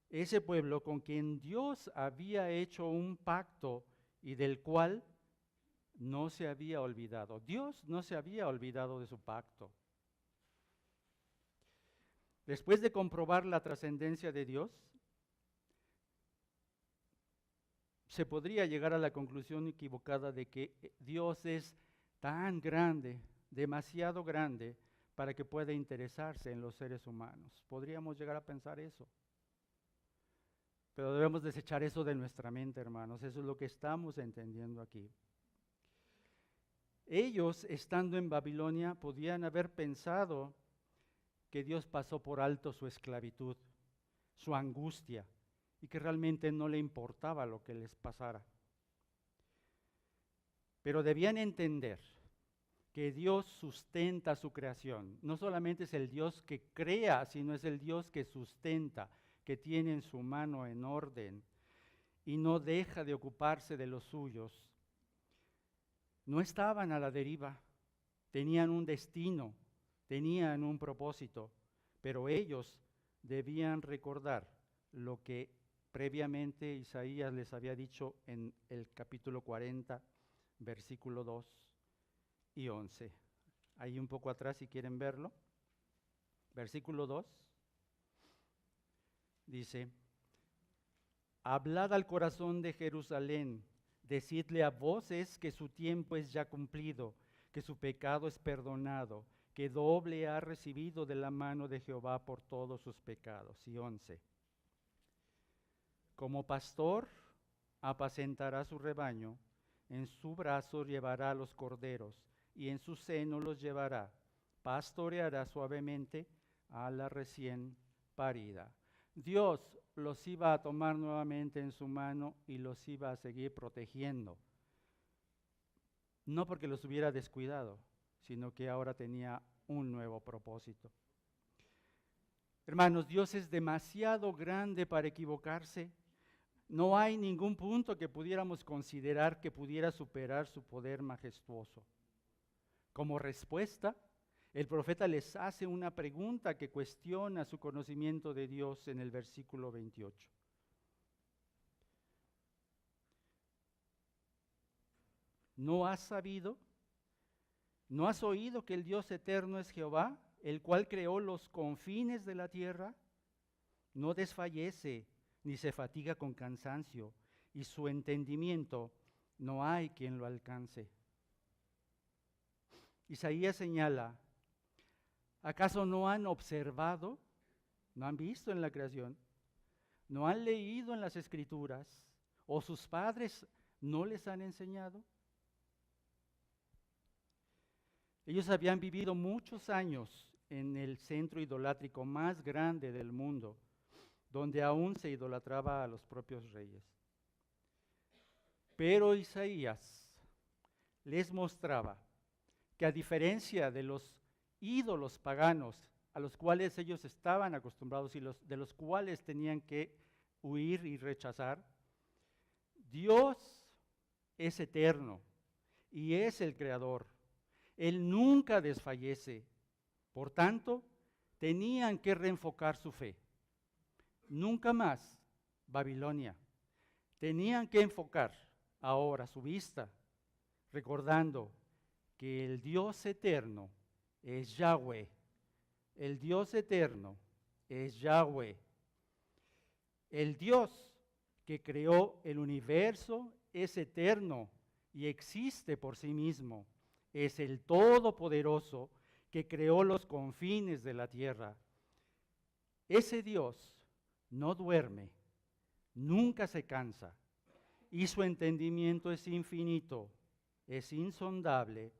Ese pueblo con quien Dios había hecho un pacto y del cual no se había olvidado. Dios no se había olvidado de su pacto. Después de comprobar la trascendencia de Dios, se podría llegar a la conclusión equivocada de que Dios es tan grande, demasiado grande, para que pueda interesarse en los seres humanos. Podríamos llegar a pensar eso. Pero debemos desechar eso de nuestra mente, hermanos. Eso es lo que estamos entendiendo aquí. Ellos, estando en Babilonia, podían haber pensado que Dios pasó por alto su esclavitud, su angustia, y que realmente no le importaba lo que les pasara. Pero debían entender que Dios sustenta su creación. No solamente es el Dios que crea, sino es el Dios que sustenta, que tiene en su mano en orden y no deja de ocuparse de los suyos. No estaban a la deriva, tenían un destino, tenían un propósito, pero ellos debían recordar lo que previamente Isaías les había dicho en el capítulo 40, versículo 2 y 11. Ahí un poco atrás si quieren verlo. Versículo 2 dice: hablad al corazón de Jerusalén, decidle a voces que su tiempo es ya cumplido, que su pecado es perdonado, que doble ha recibido de la mano de Jehová por todos sus pecados. Y 11. Como pastor apacentará su rebaño, en su brazo llevará los corderos, y en su seno los llevará, pastoreará suavemente a la recién parida. Dios los iba a tomar nuevamente en su mano y los iba a seguir protegiendo. No porque los hubiera descuidado, sino que ahora tenía un nuevo propósito. Hermanos, Dios es demasiado grande para equivocarse. No hay ningún punto que pudiéramos considerar que pudiera superar su poder majestuoso. Como respuesta, el profeta les hace una pregunta que cuestiona su conocimiento de Dios en el versículo 28. ¿No has sabido? ¿No has oído que el Dios eterno es Jehová, el cual creó los confines de la tierra? No desfallece ni se fatiga con cansancio, y su entendimiento no hay quien lo alcance. Isaías señala: ¿acaso no han observado, no han visto en la creación, no han leído en las Escrituras, o sus padres no les han enseñado? Ellos habían vivido muchos años en el centro idolátrico más grande del mundo, donde aún se idolatraba a los propios reyes. Pero Isaías les mostraba que, a diferencia de los ídolos paganos a los cuales ellos estaban acostumbrados y de los cuales tenían que huir y rechazar, Dios es eterno y es el creador. Él nunca desfallece. Por tanto, tenían que reenfocar su fe. Nunca más Babilonia. Tenían que enfocar ahora su vista recordando que el Dios eterno es Yahweh. El Dios eterno es Yahweh. El Dios que creó el universo es eterno y existe por sí mismo. Es el Todopoderoso que creó los confines de la tierra. Ese Dios no duerme, nunca se cansa, y su entendimiento es infinito, es insondable.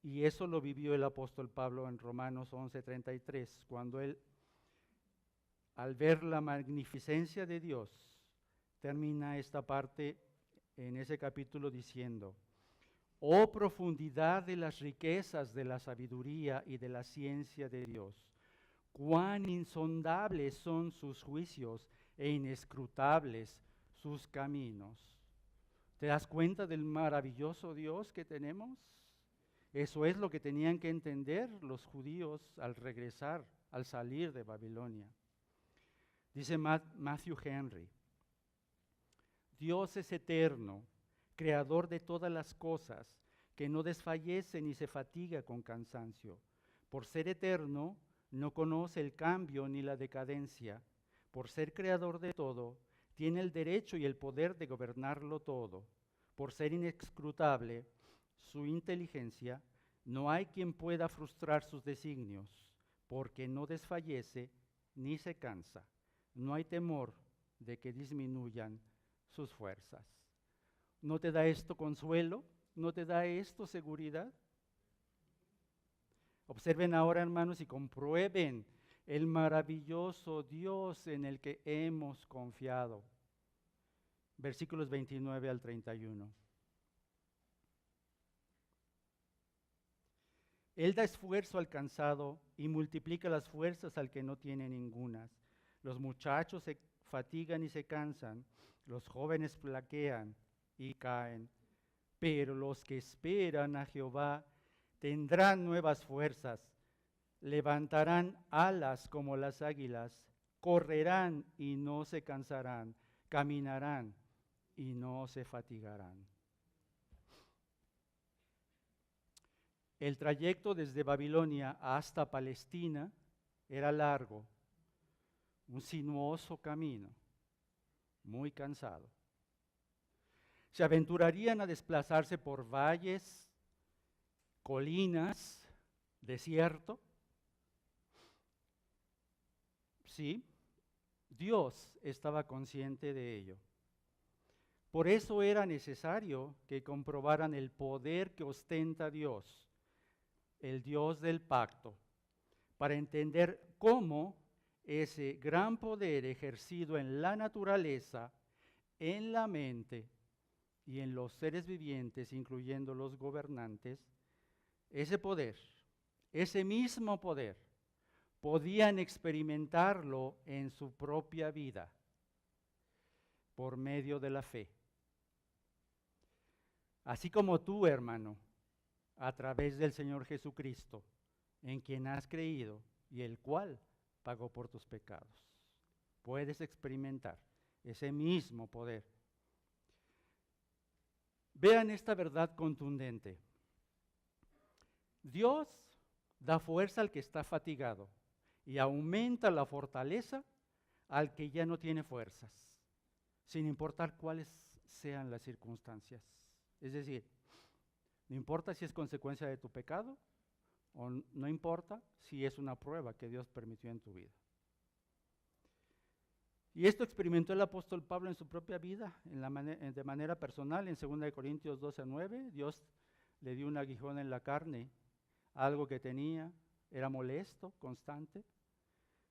Y eso lo vivió el apóstol Pablo en Romanos 11:33, cuando él, al ver la magnificencia de Dios, termina esta parte en ese capítulo diciendo: oh profundidad de las riquezas de la sabiduría y de la ciencia de Dios, cuán insondables son sus juicios e inescrutables sus caminos. ¿Te das cuenta del maravilloso Dios que tenemos? Eso es lo que tenían que entender los judíos al regresar, al salir de Babilonia. Dice Matthew Henry: Dios es eterno, creador de todas las cosas, que no desfallece ni se fatiga con cansancio. Por ser eterno, no conoce el cambio ni la decadencia. Por ser creador de todo, tiene el derecho y el poder de gobernarlo todo. Por ser inescrutable su inteligencia, no hay quien pueda frustrar sus designios, porque no desfallece ni se cansa. No hay temor de que disminuyan sus fuerzas. ¿No te da esto consuelo? ¿No te da esto seguridad? Observen ahora, hermanos, y comprueben el maravilloso Dios en el que hemos confiado. Versículos 29 al 31. Él da esfuerzo al cansado y multiplica las fuerzas al que no tiene ningunas. Los muchachos se fatigan y se cansan, los jóvenes flaquean y caen. Pero los que esperan a Jehová tendrán nuevas fuerzas, levantarán alas como las águilas, correrán y no se cansarán, caminarán y no se fatigarán. El trayecto desde Babilonia hasta Palestina era largo, un sinuoso camino, muy cansado. Se aventurarían a desplazarse por valles, colinas, desierto. Sí, Dios estaba consciente de ello. Por eso era necesario que comprobaran el poder que ostenta Dios, el Dios del pacto, para entender cómo ese gran poder ejercido en la naturaleza, en la mente y en los seres vivientes, incluyendo los gobernantes, ese poder, ese mismo poder, podían experimentarlo en su propia vida por medio de la fe. Así como tú, hermano, a través del Señor Jesucristo, en quien has creído y el cual pagó por tus pecados, puedes experimentar ese mismo poder. Vean esta verdad contundente. Dios da fuerza al que está fatigado y aumenta la fortaleza al que ya no tiene fuerzas, sin importar cuáles sean las circunstancias. Es decir, no importa si es consecuencia de tu pecado o no importa si es una prueba que Dios permitió en tu vida. Y esto experimentó el apóstol Pablo en su propia vida, de manera personal, en 2 Corintios 12:9. Dios le dio un aguijón en la carne, algo que tenía, era molesto, constante,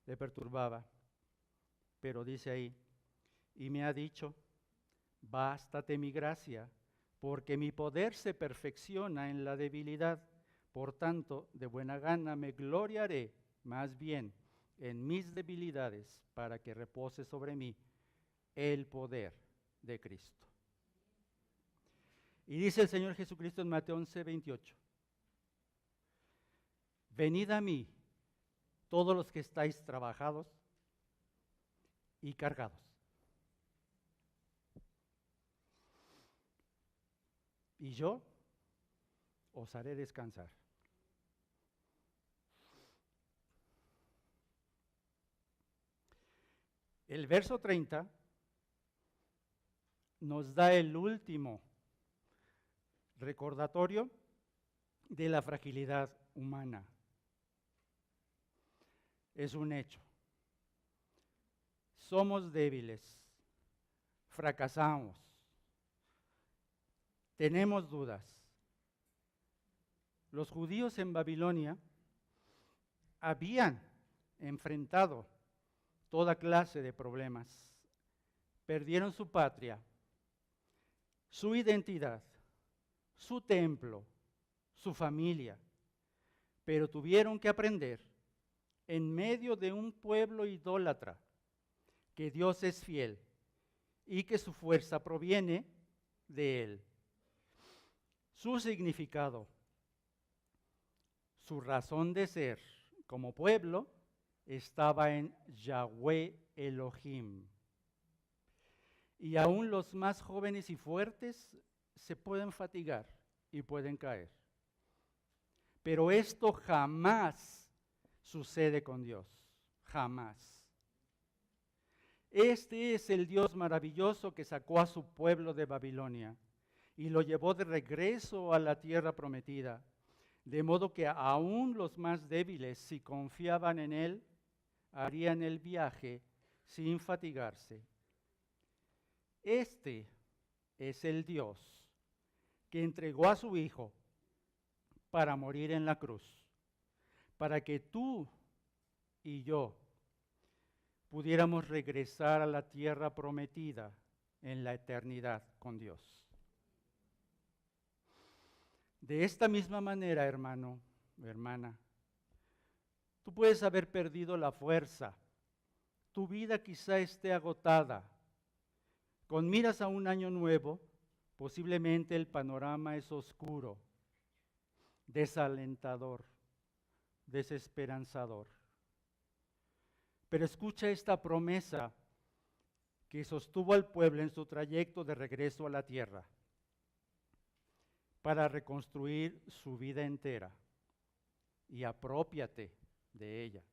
le perturbaba. Pero dice ahí, y me ha dicho, bástate mi gracia, porque mi poder se perfecciona en la debilidad. Por tanto, de buena gana me gloriaré más bien en mis debilidades, para que repose sobre mí el poder de Cristo. Y dice el Señor Jesucristo en Mateo 11:28, venid a mí, todos los que estáis trabajados y cargados. y yo os haré descansar. El verso 30 nos da el último recordatorio de la fragilidad humana. Es un hecho. Somos débiles, fracasamos, tenemos dudas. Los judíos en Babilonia habían enfrentado toda clase de problemas. Perdieron su patria, su identidad, su templo, su familia, pero tuvieron que aprender en medio de un pueblo idólatra que Dios es fiel y que su fuerza proviene de Él. Su significado, su razón de ser como pueblo estaba en Yahweh Elohim. Y aún los más jóvenes y fuertes se pueden fatigar y pueden caer. Pero esto jamás sucede con Dios, jamás. Este es el Dios maravilloso que sacó a su pueblo de Babilonia y lo llevó de regreso a la tierra prometida, de modo que aún los más débiles, si confiaban en Él, harían el viaje sin fatigarse. Este es el Dios que entregó a su Hijo para morir en la cruz, para que tú y yo pudiéramos regresar a la tierra prometida en la eternidad con Dios. De esta misma manera, hermano, hermana, tú puedes haber perdido la fuerza, tu vida quizá esté agotada. Con miras a un año nuevo, posiblemente el panorama es oscuro, desalentador, desesperanzador. Pero escucha esta promesa que sostuvo al pueblo en su trayecto de regreso a la tierra para reconstruir su vida entera, y aprópiate de ella.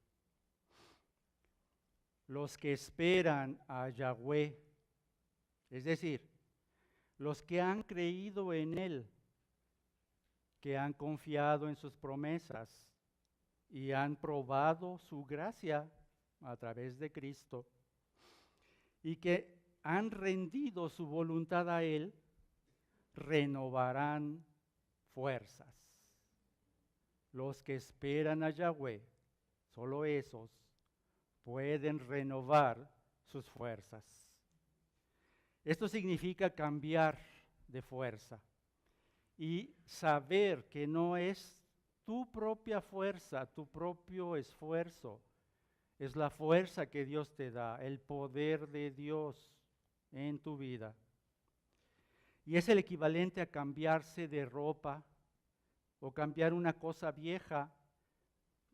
Los que esperan a Yahweh, es decir, los que han creído en Él, que han confiado en sus promesas y han probado su gracia a través de Cristo, y que han rendido su voluntad a Él, renovarán fuerzas. Los que esperan a Yahweh, solo esos, pueden renovar sus fuerzas. Esto significa cambiar de fuerza y saber que no es tu propia fuerza, tu propio esfuerzo, es la fuerza que Dios te da, el poder de Dios en tu vida. Y es el equivalente a cambiarse de ropa o cambiar una cosa vieja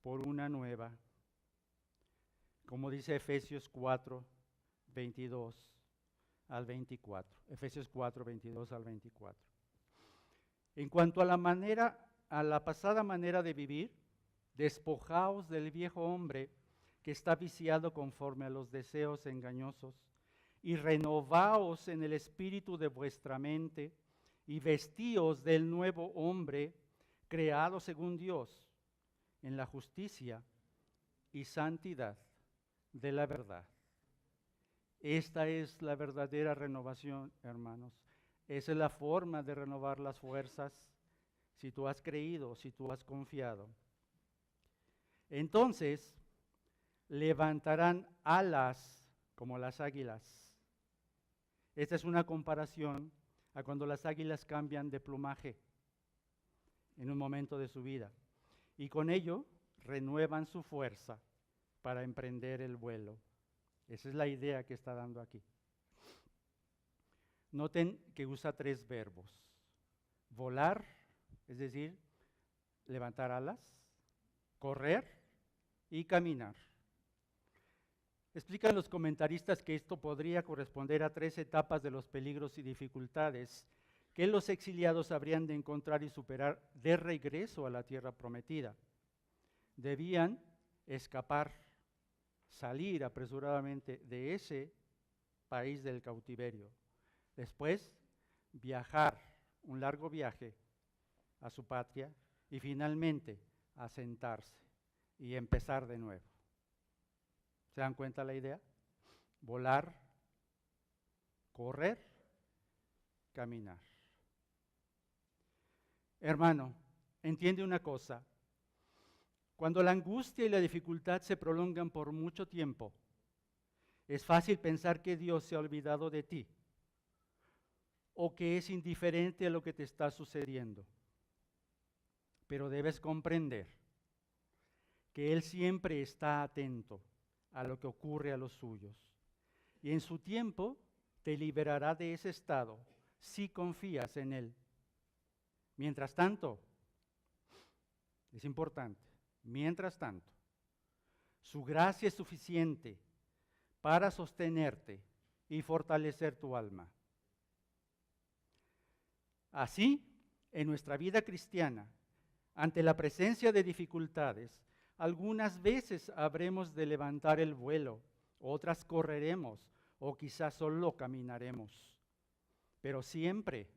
por una nueva. Como dice Efesios 4, 22 al 24. Efesios 4, 22 al 24. En cuanto a la pasada manera de vivir, despojaos del viejo hombre que está viciado conforme a los deseos engañosos, y renovaos en el espíritu de vuestra mente, y vestíos del nuevo hombre, creado según Dios, en la justicia y santidad de la verdad. Esta es la verdadera renovación, hermanos. Esa es la forma de renovar las fuerzas, si tú has creído, si tú has confiado. Entonces, levantarán alas como las águilas. Esta es una comparación a cuando las águilas cambian de plumaje en un momento de su vida, y con ello renuevan su fuerza para emprender el vuelo. Esa es la idea que está dando aquí. Noten que usa 3 verbos. Volar, es decir, levantar alas, correr y caminar. Explican los comentaristas que esto podría corresponder a 3 etapas de los peligros y dificultades que los exiliados habrían de encontrar y superar de regreso a la tierra prometida. Debían escapar, salir apresuradamente de ese país del cautiverio. Después, viajar, un largo viaje a su patria y finalmente asentarse y empezar de nuevo. ¿Se dan cuenta la idea? Volar, correr, caminar. Hermano, entiende una cosa. Cuando la angustia y la dificultad se prolongan por mucho tiempo, es fácil pensar que Dios se ha olvidado de ti o que es indiferente a lo que te está sucediendo. Pero debes comprender que Él siempre está atento a lo que ocurre a los suyos y en su tiempo te liberará de ese estado si confías en Él. Mientras tanto, es importante, mientras tanto, su gracia es suficiente para sostenerte y fortalecer tu alma. Así, en nuestra vida cristiana, ante la presencia de dificultades, algunas veces habremos de levantar el vuelo, otras correremos o quizás solo caminaremos. Pero siempre,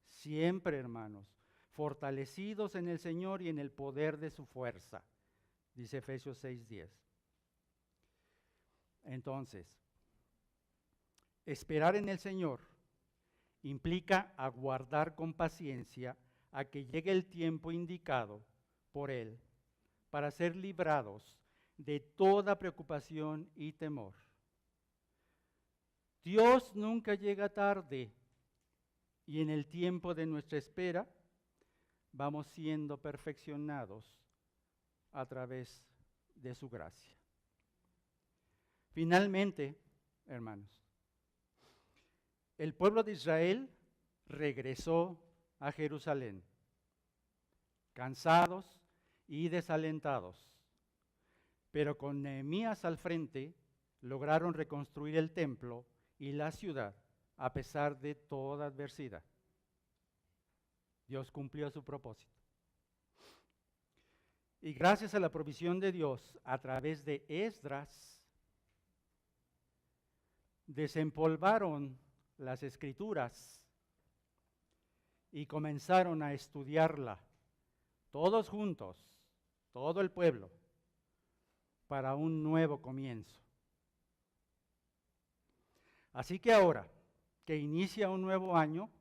siempre, hermanos, fortalecidos en el Señor y en el poder de su fuerza, dice Efesios 6:10. Entonces, esperar en el Señor implica aguardar con paciencia a que llegue el tiempo indicado por Él para ser librados de toda preocupación y temor. Dios nunca llega tarde y en el tiempo de nuestra espera vamos siendo perfeccionados a través de su gracia. Finalmente, hermanos, el pueblo de Israel regresó a Jerusalén, cansados y desalentados, pero con Nehemías al frente lograron reconstruir el templo y la ciudad a pesar de toda adversidad. Dios cumplió su propósito. Y gracias a la provisión de Dios a través de Esdras, desempolvaron las escrituras y comenzaron a estudiarla todos juntos, todo el pueblo, para un nuevo comienzo. Así que ahora que inicia un nuevo año,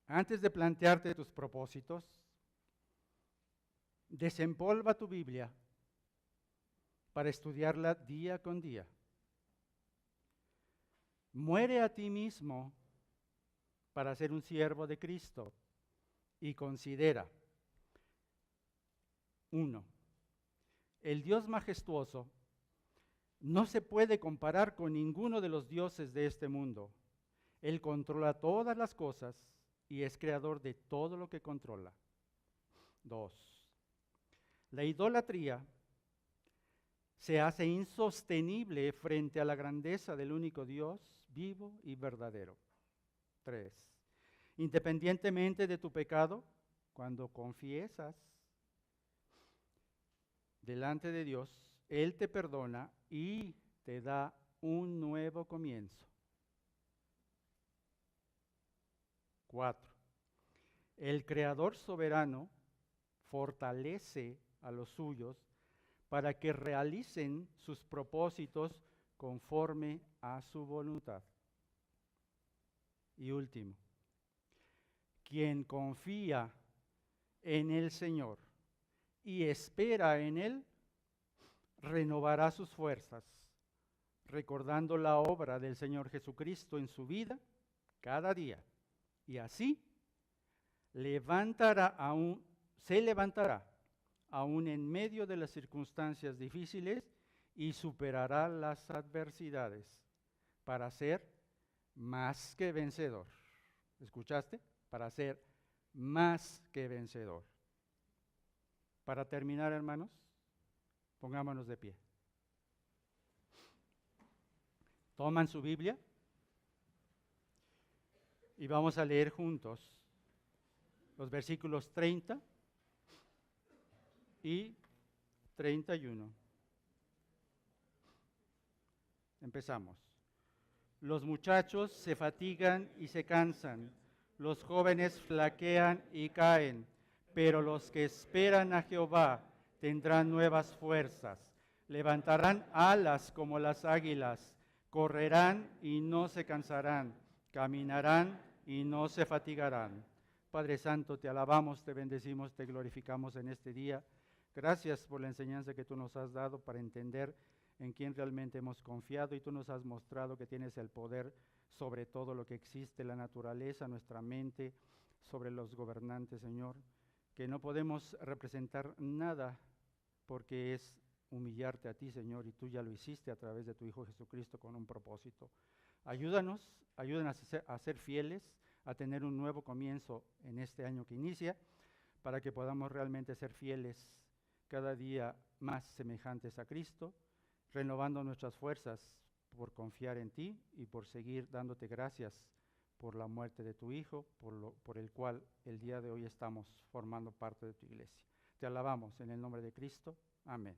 antes de plantearte tus propósitos, desempolva tu Biblia para estudiarla día con día. Muere a ti mismo para ser un siervo de Cristo y considera, 1. El Dios majestuoso no se puede comparar con ninguno de los dioses de este mundo. Él controla todas las cosas y es creador de todo lo que controla. 2. La idolatría se hace insostenible frente a la grandeza del único Dios vivo y verdadero. 3. Independientemente de tu pecado, cuando confiesas delante de Dios, Él te perdona y te da un nuevo comienzo. 4. El Creador soberano fortalece a los suyos para que realicen sus propósitos conforme a su voluntad. Y último, quien confía en el Señor y espera en Él, renovará sus fuerzas, recordando la obra del Señor Jesucristo en su vida cada día. Y así se levantará aún en medio de las circunstancias difíciles y superará las adversidades para ser más que vencedor. ¿Escuchaste? Para ser más que vencedor. Para terminar, hermanos, pongámonos de pie. Toman su Biblia Y vamos a leer juntos los versículos 30 y 31. Empezamos. Los muchachos se fatigan y se cansan, los jóvenes flaquean y caen, pero los que esperan a Jehová tendrán nuevas fuerzas, levantarán alas como las águilas, correrán y no se cansarán, caminarán y no se fatigarán. Padre Santo, te alabamos, te bendecimos, te glorificamos en este día. Gracias por la enseñanza que tú nos has dado para entender en quién realmente hemos confiado, y tú nos has mostrado que tienes el poder sobre todo lo que existe, la naturaleza, nuestra mente, sobre los gobernantes, Señor, que no podemos representar nada porque es humillarte a ti, Señor, y tú ya lo hiciste a través de tu Hijo Jesucristo con un propósito. Ayúdanos a ser fieles, a tener un nuevo comienzo en este año que inicia, para que podamos realmente ser fieles cada día más semejantes a Cristo, renovando nuestras fuerzas por confiar en ti y por seguir dándote gracias por la muerte de tu Hijo, por el cual el día de hoy estamos formando parte de tu iglesia. Te alabamos en el nombre de Cristo. Amén.